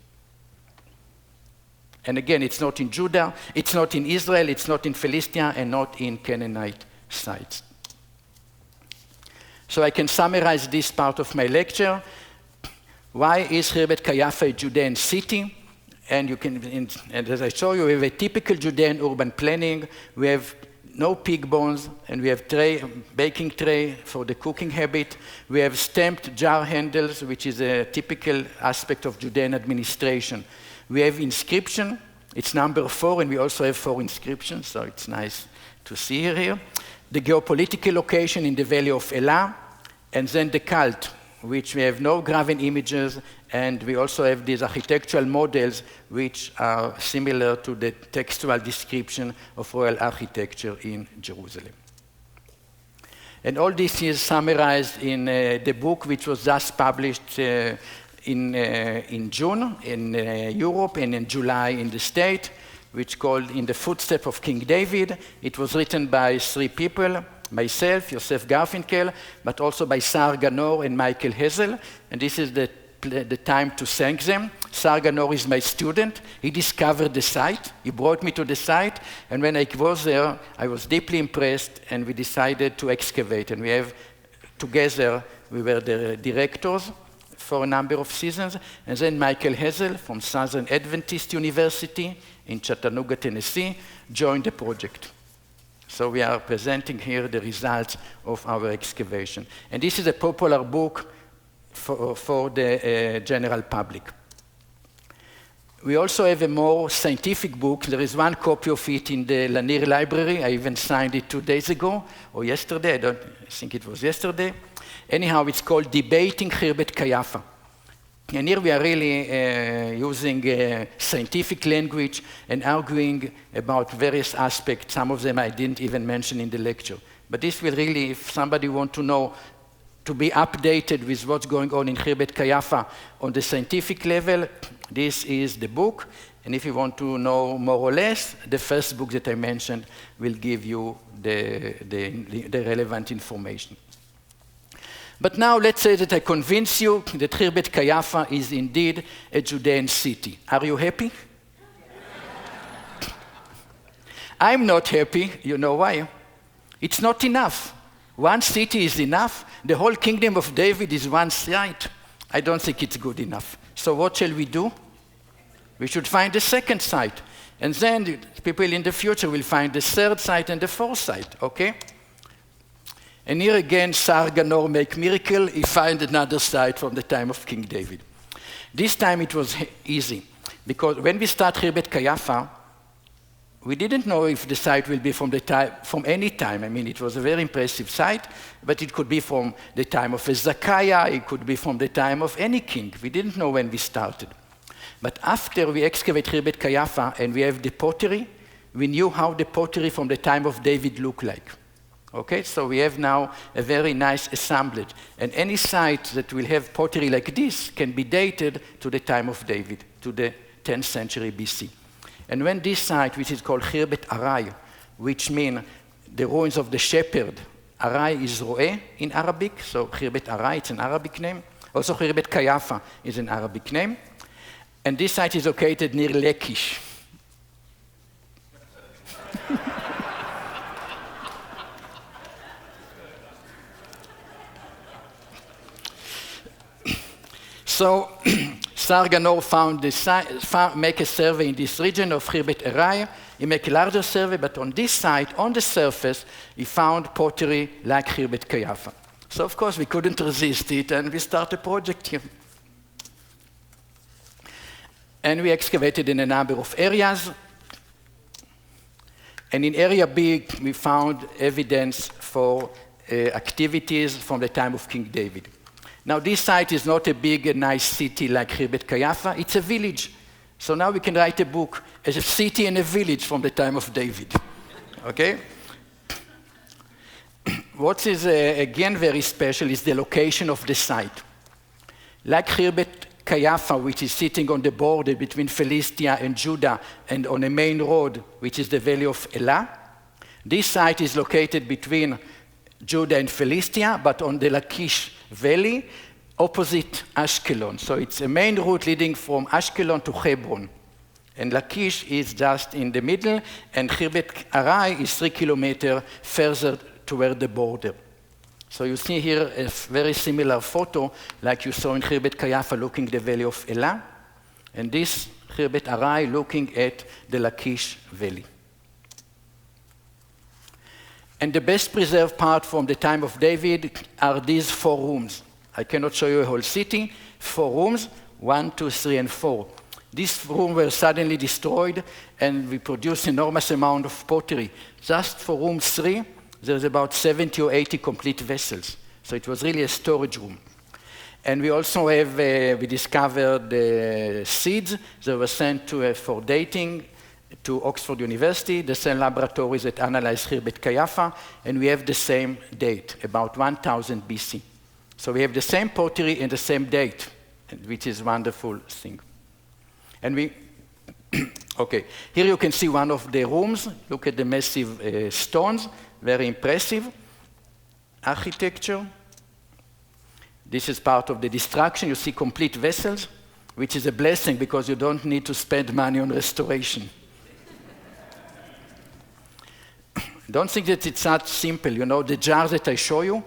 And again, it's not in Judah, it's not in Israel, it's not in Philistia, and not in Canaanite sites. So I can summarize this part of my lecture. Why is Khirbet Qeiyafa a Judean city? And you can, and as I show you, we have a typical Judean urban planning. We have no pig bones, and we have baking tray for the cooking habit. We have stamped jar handles, which is a typical aspect of Judean administration. We have inscription. It's number 4, and we also have 4 inscriptions, so it's nice to see here. The geopolitical location in the valley of Elah, and then the cult, which we have no graven images, and we also have these architectural models which are similar to the textual description of royal architecture in Jerusalem. And all this is summarized in the book which was just published in June in Europe and in July in the States, which called In the Footsteps of King David. It was written by 3 people, myself, Yosef Garfinkel, but also by Sar Ganor and Michael Hazel. And this is the time to thank them. Sar Ganor is my student. He discovered the site. He brought me to the site. And when I was there, I was deeply impressed, and we decided to excavate. And we have, together, we were the directors for a number of seasons. And then Michael Hazel from Southern Adventist University in Chattanooga, Tennessee, joined the project. So we are presenting here the results of our excavation. And this is a popular book for the general public. We also have a more scientific book. There is one copy of it in the Lanier Library. I even signed it 2 days ago, or yesterday. I think it was yesterday. Anyhow, it's called Debating Khirbet Qeiyafa. And here we are really using scientific language and arguing about various aspects. Some of them I didn't even mention in the lecture. But this will really, if somebody wants to know, to be updated with what's going on in Khirbet Qeiyafa on the scientific level, this is the book. And if you want to know more or less, the first book that I mentioned will give you the relevant information. But now let's say that I convince you that Khirbet Qeiyafa is indeed a Judean city. Are you happy? I'm not happy. You know why? It's not enough. One city is enough. The whole kingdom of David is one site. I don't think it's good enough. So what shall we do? We should find a second site. And then the people in the future will find the third site and the fourth site, okay? And here again, Sar Ganor make miracle. He find another site from the time of King David. This time it was easy, because when we start Khirbet Qeiyafa, we didn't know if the site will be from any time. I mean, it was a very impressive site, but it could be from the time of Hezekiah, it could be from the time of any king. We didn't know when we started. But after we excavate Khirbet Qeiyafa and we have the pottery, we knew how the pottery from the time of David looked like. Okay, so we have now a very nice assemblage. And any site that will have pottery like this can be dated to the time of David, to the 10th century BC. And when this site, which is called Khirbet al Ra'i, which means the ruins of the shepherd, Arai is Ro'eh in Arabic, so Khirbet al Ra'i, it's an Arabic name. Also, Khirbet Qeiyafa is an Arabic name. And this site is located near Lachish. So, Sarganor make a survey in this region of Khirbet al Ra'i. He make a larger survey, but on this site, on the surface, he found pottery like Khirbet Qeiyafa. So, of course, we couldn't resist it, and we started a project here. And we excavated in a number of areas. And in area B, we found evidence for activities from the time of King David. Now, this site is not a big and nice city like Khirbet Qeiyafa. It's a village. So now we can write a book as a city and a village from the time of David. Okay? What is, again, very special is the location of the site. Like Khirbet Qeiyafa, which is sitting on the border between Philistia and Judah and on a main road, which is the Valley of Elah, this site is located between Judah and Philistia, but on the Lachish Valley, opposite Ashkelon. So it's a main route leading from Ashkelon to Hebron. And Lachish is just in the middle, and Khirbet al Ra'i is 3 kilometers further toward the border. So you see here a very similar photo like you saw in Khirbet Qeiyafa looking at the Valley of Elah, and this Khirbet al Ra'i looking at the Lachish Valley. And the best preserved part from the time of David are these 4 rooms. I cannot show you a whole city. 4 rooms, 1, 2, 3, and 4. These rooms were suddenly destroyed, and we produced enormous amount of pottery. Just for room 3, there's about 70 or 80 complete vessels. So it was really a storage room. And we also have, we discovered seeds that were sent for dating to Oxford University, the same laboratories that analyzed Khirbet Qeiyafa, and we have the same date, about 1000 BC. So we have the same pottery and the same date, which is a wonderful thing. And we, okay, here you can see one of the rooms. Look at the massive stones, very impressive architecture. This is part of the destruction. You see complete vessels, which is a blessing because you don't need to spend money on restoration. Don't think that it's that simple. You know, the jars that I show you,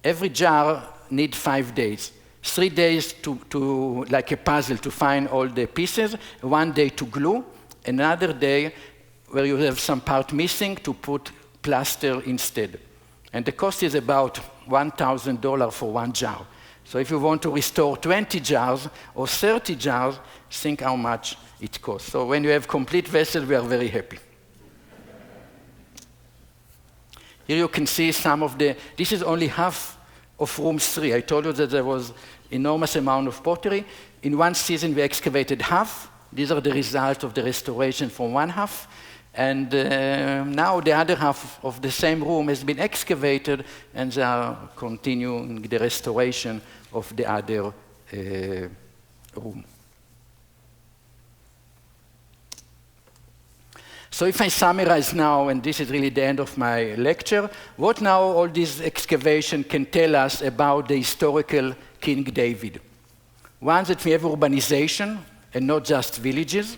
every jar needs 5 days. 3 days to like a puzzle, to find all the pieces, 1 day to glue, another day where you have some part missing to put plaster instead. And the cost is about $1,000 for 1 jar. So if you want to restore 20 jars or 30 jars, think how much it costs. So when you have complete vessel, we are very happy. Here you can see some of this is only half of room 3. I told you that there was enormous amount of pottery. In 1 season, we excavated half. These are the results of the restoration from 1 half. And now the other half of the same room has been excavated, and they are continuing the restoration of the other room. So if I summarize now, and this is really the end of my lecture, what now all this excavation can tell us about the historical King David? One, that we have urbanization and not just villages.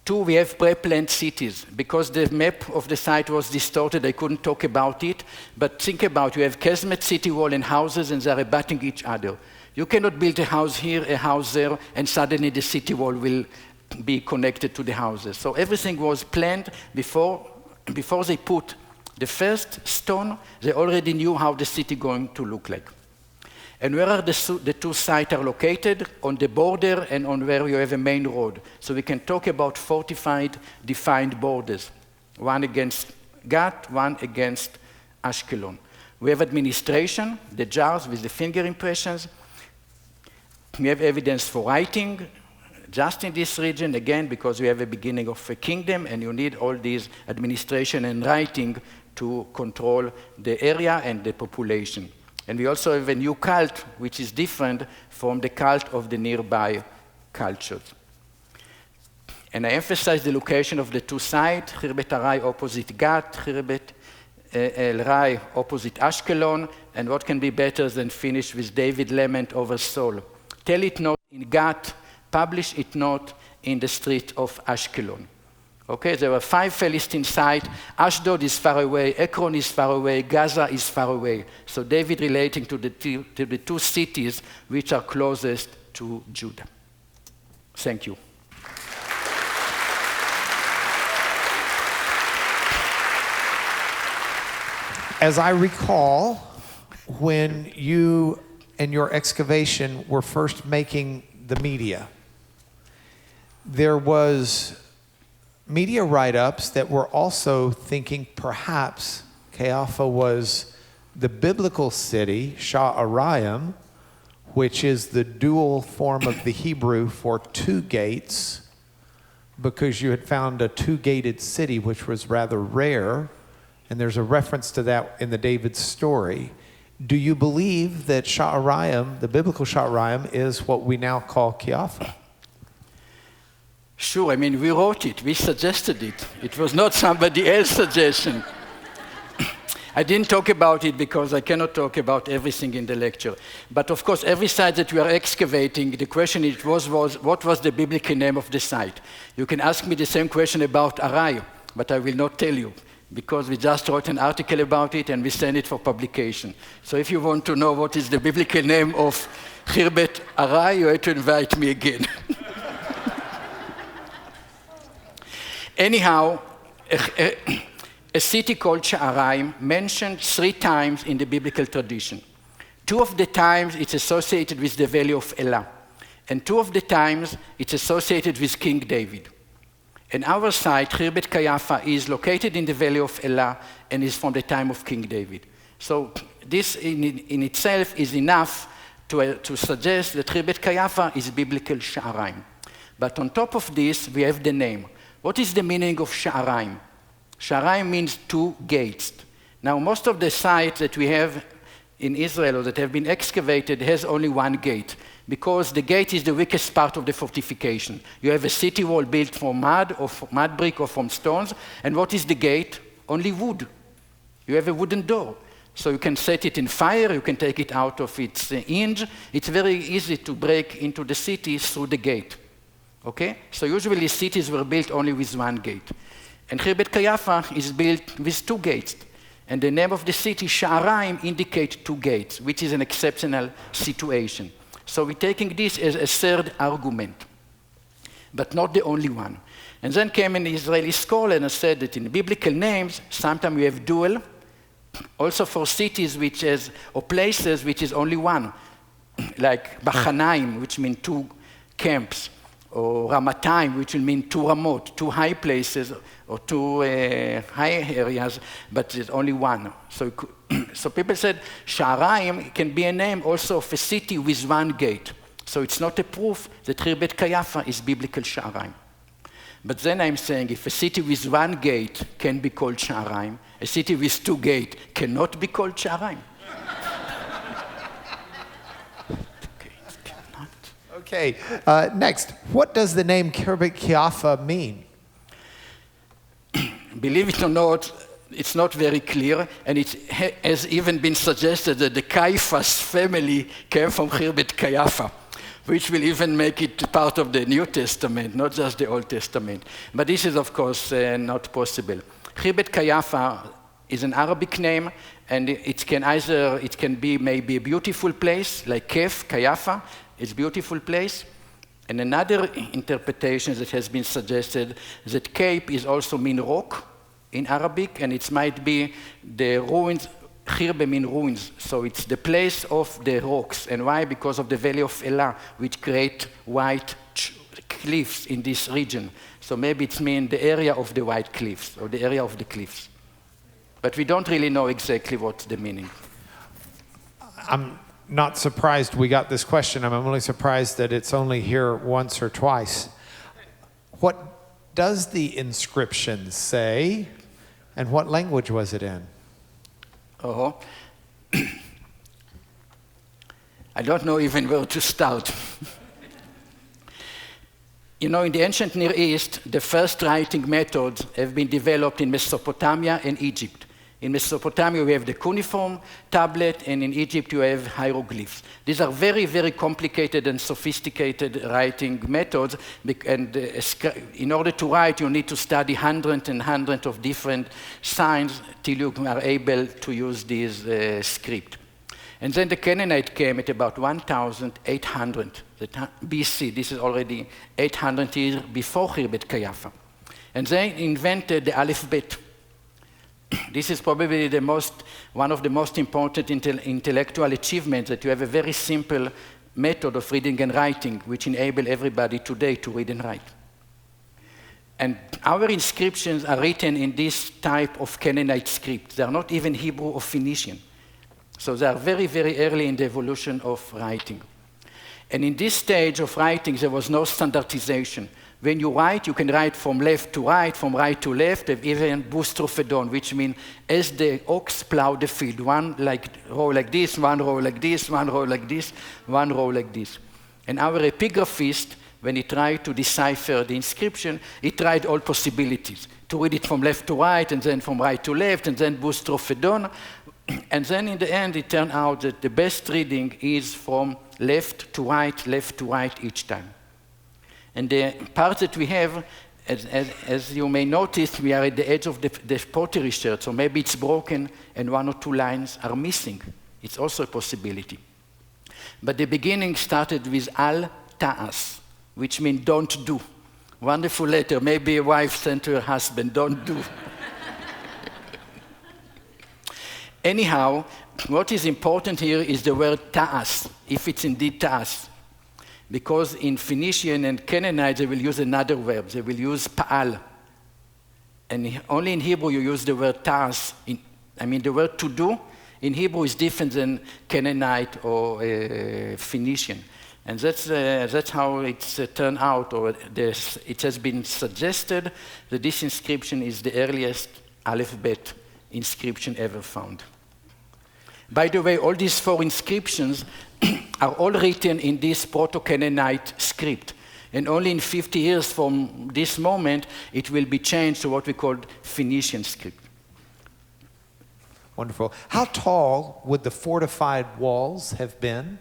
2, we have pre-planned cities. Because the map of the site was distorted, I couldn't talk about it. But think about, you have casemate city wall and houses, and they're abutting each other. You cannot build a house here, a house there, and suddenly the city wall will be connected to the houses. So everything was planned before they put the first stone. They already knew how the city going to look like. And where are the 2 sites are located? On the border and on where you have a main road. So we can talk about fortified, defined borders. 1 against Gath, 1 against Ashkelon. We have administration, the jars with the finger impressions. We have evidence for writing, just in this region, again, because we have a beginning of a kingdom, and you need all these administration and writing to control the area and the population. And we also have a new cult, which is different from the cult of the nearby cultures. And I emphasize the location of the 2 sites, Khirbet al Ra'i opposite Gath, Khirbet al Ra'i opposite Ashkelon, and what can be better than finish with David lament over Saul? Tell it not in Gath, publish it not in the street of Ashkelon. Okay, there were 5 Philistine sites. Ashdod is far away, Ekron is far away, Gaza is far away. So David relating to the 2 cities which are closest to Judah. Thank you. As I recall, when you and your excavation were first making the media, there was media write-ups that were also thinking perhaps Qeiyafa was the biblical city, Sha'arayim, which is the dual form of the Hebrew for 2 gates, because you had found a 2-gated city, which was rather rare, and there's a reference to that in the David story. Do you believe that Sha'arayim, the biblical Sha'arayim, is what we now call Qeiyafa? Sure, I mean, we wrote it, we suggested it. It was not somebody else's suggestion. I didn't talk about it because I cannot talk about everything in the lecture. But of course, every site that we are excavating, the question was what was the biblical name of the site? You can ask me the same question about Arai, but I will not tell you, because we just wrote an article about it and we sent it for publication. So if you want to know what is the biblical name of Khirbet al Ra'i, you have to invite me again. Anyhow, a city called Sha'arayim mentioned 3 times in the biblical tradition. 2 of the times it's associated with the valley of Elah, and 2 of the times it's associated with King David. And our site, Khirbet Qeiyafa, is located in the valley of Elah and is from the time of King David. So this in itself is enough to suggest that Khirbet Qeiyafa is biblical Sha'arayim. But on top of this, we have the name. What is the meaning of Sha'arayim? Sha'arayim means 2 gates. Now, most of the sites that we have in Israel or that have been excavated has only 1 gate, because the gate is the weakest part of the fortification. You have a city wall built from mud or from mud brick or from stones, and what is the gate? Only wood. You have a wooden door. So you can set it in fire, you can take it out of its hinge. It's very easy to break into the city through the gate. Okay? So usually cities were built only with 1 gate. And Khirbet Qeiyafa is built with 2 gates. And the name of the city, Sha'arayim, indicates 2 gates, which is an exceptional situation. So we're taking this as a 3rd argument, but not the only one. And then came an Israeli scholar and said that in biblical names, sometimes we have dual, also for cities which has, or places which is only 1, like Bachanaim, which means 2 camps, or Ramatayim, which will mean 2 Ramot, 2 high places, or 2 high areas, but there's only 1. So people said Sha'arayim can be a name also of a city with 1 gate. So it's not a proof that Khirbet Qeiyafa is biblical Sha'arayim. But then I'm saying if a city with 1 gate can be called Sha'arayim, a city with 2 gates cannot be called Sha'arayim. Okay, next. What does the name Khirbet Qeiyafa mean? Believe it or not, it's not very clear, and it has even been suggested that the Caiaphas family came from Khirbet Qeiyafa, which will even make it part of the New Testament, not just the Old Testament. But this is, of course, not possible. Khirbet Qeiyafa is an Arabic name, and it can be maybe a beautiful place, like Kef, Qeiyafa. It's a beautiful place. And another interpretation that has been suggested is that Cape is also mean rock in Arabic, and it might be the ruins. Khirbe mean ruins, so it's the place of the rocks. And why? Because of the valley of Elah, which create white cliffs in this region. So maybe it's mean the area of the white cliffs, or the area of the cliffs. But we don't really know exactly what's the meaning. I'm not surprised we got this question. I'm only surprised that it's only here once or twice. What does the inscription say, and what language was it in? Oh, I don't know even where to start. You know, in the ancient Near East, the first writing methods have been developed in Mesopotamia and Egypt. In Mesopotamia, we have the cuneiform tablet, and in Egypt, you have hieroglyphs. These are very, very complicated and sophisticated writing methods, and in order to write, you need to study hundreds and hundreds of different signs till you are able to use this script. And then the Canaanite came at about 1,800 BC. This is already 800 years before Khirbet Qeiyafa. And they invented the alphabet. This is probably one of the most important intellectual achievements, that you have a very simple method of reading and writing, which enable everybody today to read and write. And our inscriptions are written in this type of Canaanite script. They are not even Hebrew or Phoenician. So they are very, very early in the evolution of writing. And in this stage of writing, there was no standardization. When you write, you can write from left to right, from right to left, even boustrophodon, which means as the ox plow the field, one row like this, one row like this, one row like this, one row like this. And our epigraphist, when he tried to decipher the inscription, he tried all possibilities, to read it from left to right, and then from right to left, and then boustrophodon. And then in the end, it turned out that the best reading is from left to right each time. And the part that we have, as you may notice, we are at the edge of the pottery shirt, so maybe it's broken and one or two lines are missing. It's also a possibility. But the beginning started with al ta'as, which means don't do. Wonderful letter. Maybe a wife sent to her husband, don't do. Anyhow, what is important here is the word ta'as, if it's indeed ta'as. Because in Phoenician and Canaanite, they will use another verb. They will use pa'al. And only in Hebrew you use the word ta'as. The word to do in Hebrew is different than Canaanite or Phoenician. And that's how it's turned out, or it has been suggested that this inscription is the earliest alphabet inscription ever found. By the way, all these four inscriptions are all written in this Proto-Canaanite script. And only in 50 years from this moment, it will be changed to what we call Phoenician script. Wonderful. How tall would the fortified walls have been?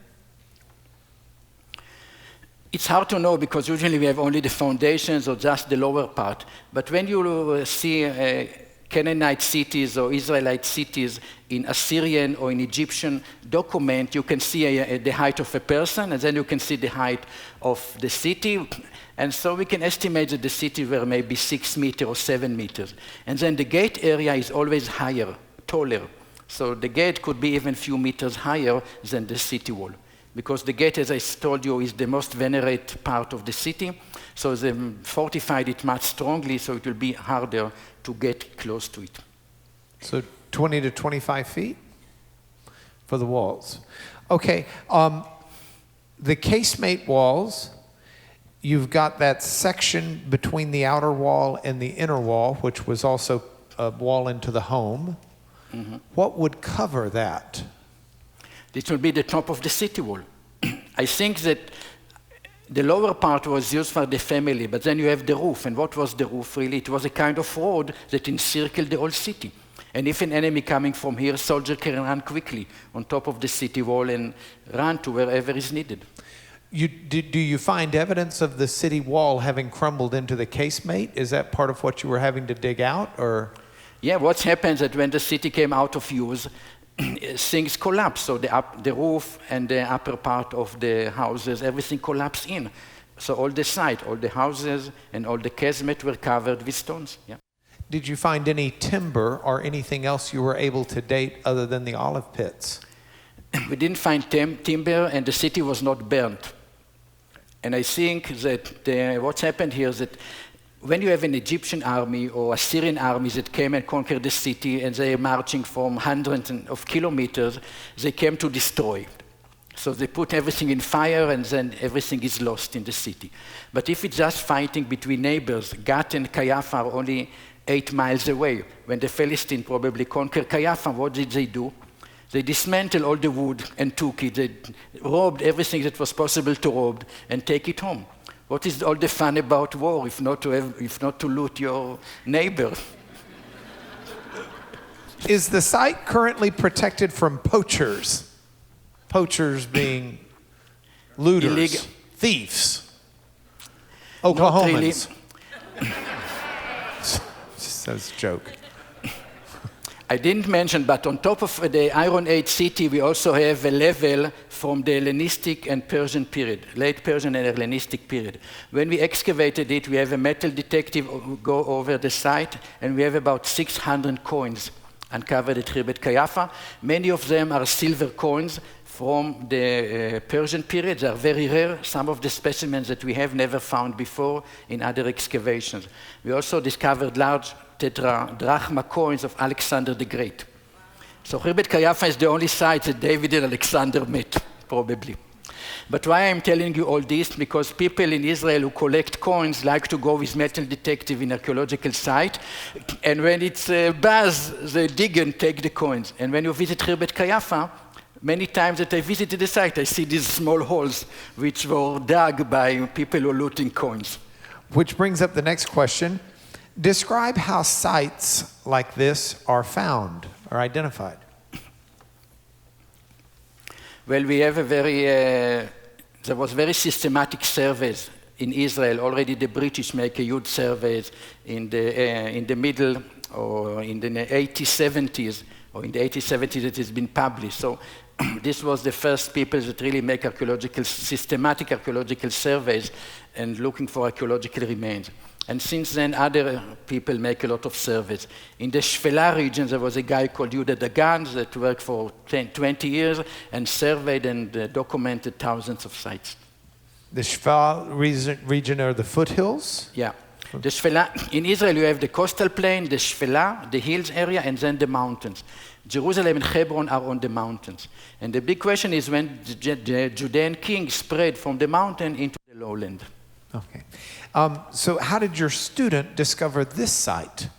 It's hard to know, because usually we have only the foundations or just the lower part. But when you see Canaanite cities or Israelite cities in Assyrian or in Egyptian document, you can see the height of a person, and then you can see the height of the city. And so we can estimate that the city were maybe 6 meters or 7 meters. And then the gate area is always higher, taller. So the gate could be even a few meters higher than the city wall. Because the gate, as I told you, is the most venerated part of the city. So they fortified it much strongly, so it will be harder to get close to it. So 20 to 25 feet for the walls. Okay, the casemate walls, you've got that section between the outer wall and the inner wall, which was also a wall into the home. Mm-hmm. What would cover that? This will be the top of the city wall. I think that the lower part was used for the family, but then you have the roof. And what was the roof really? It was a kind of road that encircled the whole city. And if an enemy coming from here, soldier can run quickly on top of the city wall and run to wherever is needed. Do you find evidence of the city wall having crumbled into the casemate? Is that part of what you were having to dig out, or? Yeah, what happens is that when the city came out of use, things collapsed. So the roof and the upper part of the houses, everything collapsed in. So all the site, all the houses and all the casemate were covered with stones. Yeah. Did you find any timber or anything else you were able to date other than the olive pits? We didn't find timber, and the city was not burnt. And I think that what's happened here is that when you have an Egyptian army or Assyrian armies that came and conquered the city, and they are marching from hundreds of kilometers, they came to destroy. So they put everything in fire, and then everything is lost in the city. But if it's just fighting between neighbors, Gath and Qeiyafa are only 8 miles away. When the Philistines probably conquered Qeiyafa, what did they do? They dismantled all the wood and took it. They robbed everything that was possible to rob and take it home. What is all the fun about war if not to loot your neighbor? Is the site currently protected from poachers? Poachers being looters, Illegal. thieves, Not really. Oklahomans. Just as a joke. I didn't mention, but on top of the Iron Age city, we also have a level from the Hellenistic and Persian period, late Persian and Hellenistic period. When we excavated it, we have a metal detective go over the site, and we have about 600 coins uncovered at Khirbet Qeiyafa. Many of them are silver coins from the Persian period. They are very rare. Some of the specimens that we have never found before in other excavations. We also discovered large tetradrachma coins of Alexander the Great. So Khirbet Qeiyafa is the only site that David and Alexander met, probably. But why I'm telling you all this? Because people in Israel who collect coins like to go with metal detective in archaeological site, and when it's buzz, they dig and take the coins. And when you visit Khirbet Qeiyafa, many times that I visited the site, I see these small holes which were dug by people who are looting coins. Which brings up the next question. Describe how sites like this are found or identified. Well, we have a there was very systematic surveys in Israel. Already the British make a huge surveys in the middle or in the 1870s, or in the 1870s it has been published. So this was the first people that really make systematic archaeological surveys and looking for archaeological remains. And since then, other people make a lot of surveys. In the Shfela region, there was a guy called Yehuda Dagan that worked for 20 years and surveyed and documented thousands of sites. The Shfela region are the foothills? Yeah. The Shfela, in Israel, you have the coastal plain, the Shfela, the hills area, and then the mountains. Jerusalem and Hebron are on the mountains. And the big question is when the Judean king spread from the mountain into the lowland. Okay. So how did your student discover this site?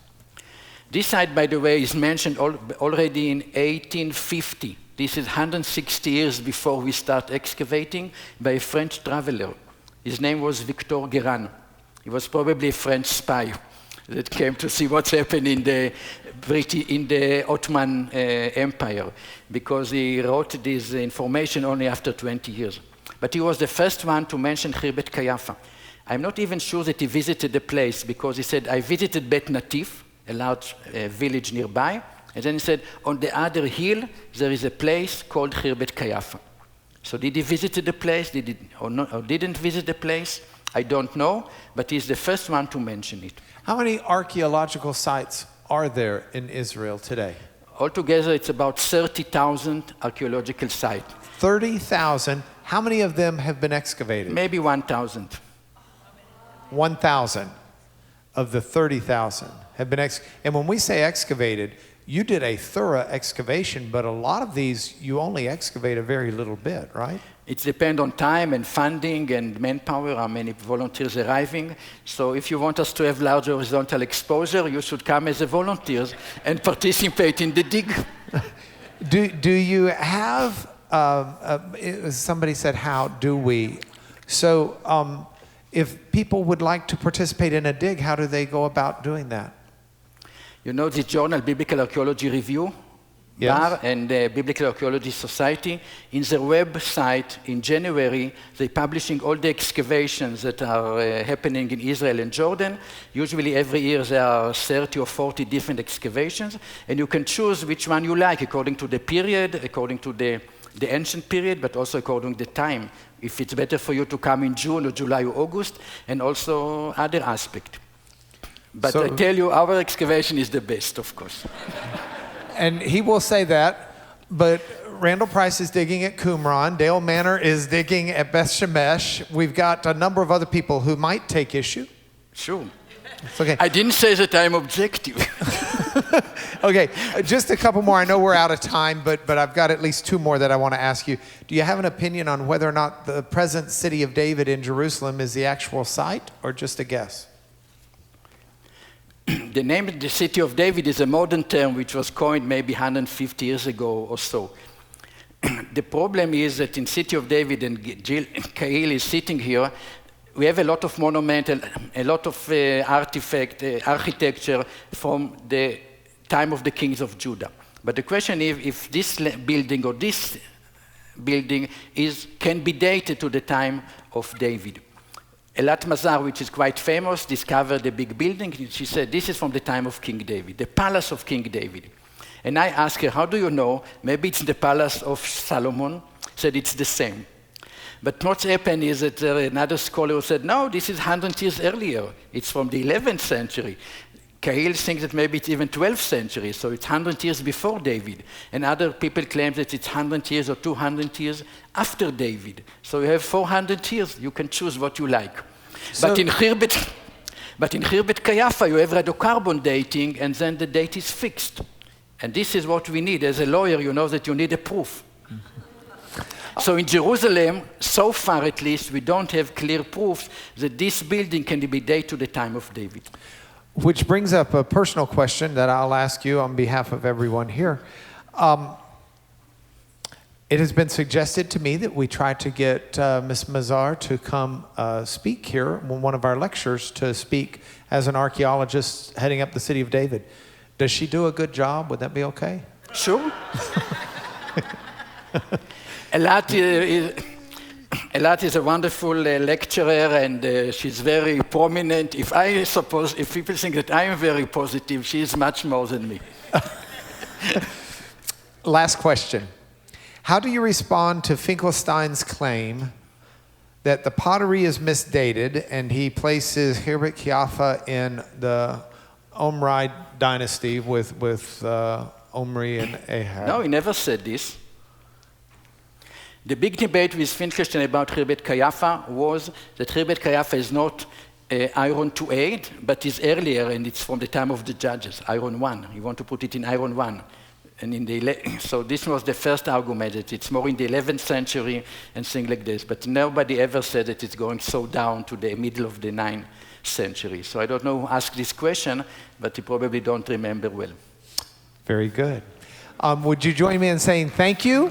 This site, by the way, is mentioned already in 1850. This is 160 years before we start excavating by a French traveler. His name was Victor Guérin. He was probably a French spy that came to see what's happening in the Ottoman Empire, because he wrote this information only after 20 years. But he was the first one to mention Khirbet Qeiyafa. I'm not even sure that he visited the place, because he said, I visited Bet Natif, a large village nearby, and then he said, on the other hill, there is a place called Khirbet Qeiyafa. So did he visit the place, or didn't visit the place? I don't know, but he's the first one to mention it. How many archaeological sites are there in Israel today? Altogether, it's about 30,000 archaeological sites. 30,000. How many of them have been excavated? Maybe 1,000. 1,000 of the 30,000 have been excavated. And when we say excavated, you did a thorough excavation, but a lot of these, you only excavate a very little bit, right? It depends on time and funding and manpower, how many volunteers arriving. So if you want us to have large horizontal exposure, you should come as a volunteers and participate in the dig. Do you have, somebody said, how do we? So if people would like to participate in a dig, how do they go about doing that? You know the journal Biblical Archaeology Review? Yes. Bar and the Biblical Archaeology Society. In their website in January, they're publishing all the excavations that are happening in Israel and Jordan. Usually every year there are 30 or 40 different excavations, and you can choose which one you like according to the period, according to the ancient period, but also according to the time. If it's better for you to come in June or July or August, and also other aspects. But So- I tell you, our excavation is the best, of course. And he will say that, but Randall Price is digging at Qumran. Dale Manor is digging at Beth Shemesh. We've got a number of other people who might take issue. Sure. It's okay. I didn't say that I'm objective. Okay, just a couple more. I know we're out of time, but I've got at least two more that I want to ask you. Do you have an opinion on whether or not the present city of David in Jerusalem is the actual site, or just a guess? The name of the city of David is a modern term which was coined maybe 150 years ago or so. The problem is that in city of David, and Kail is sitting here, we have a lot of monuments, a lot of artifact, architecture from the time of the kings of Judah. But the question is if this building or this building can be dated to the time of David. Elat Mazar, which is quite famous, discovered a big building. She said, this is from the time of King David, the palace of King David. And I asked her, how do you know? Maybe it's the palace of Solomon. Said it's the same. But what's happened is that another scholar said, no, this is 100 years earlier. It's from the 11th century. Cahill thinks that maybe it's even 12th century, so it's 100 years before David. And other people claim that it's 100 years or 200 years after David. So you have 400 years. You can choose what you like. But in Khirbet Qeiyafa, you have radiocarbon dating, and then the date is fixed. And this is what we need. As a lawyer, you know that you need a proof. So in Jerusalem, so far at least, we don't have clear proofs that this building can be dated to the time of David. Which brings up a personal question that I'll ask you on behalf of everyone here. It has been suggested to me that we try to get Ms. Mazar to come speak here, one of our lectures, to speak as an archaeologist heading up the city of David. Does she do a good job? Would that be okay? Sure. Elat is a wonderful lecturer, and she's very prominent. If people think that I am very positive, she is much more than me. Last question. How do you respond to Finkelstein's claim that the pottery is misdated and he places Khirbet Qeiyafa in the Omri dynasty with Omri and Ahab? No, he never said this. The big debate with Finkelstein about Khirbet Qeiyafa was that Khirbet Qeiyafa is not Iron 2.8, but is earlier, and it's from the time of the judges, Iron 1. You want to put it in Iron 1. And so this was the first argument, that it's more in the 11th century and things like this. But nobody ever said that it's going so down to the middle of the 9th century. So I don't know who asked this question, but you probably don't remember well. Very good. Would you join me in saying thank you?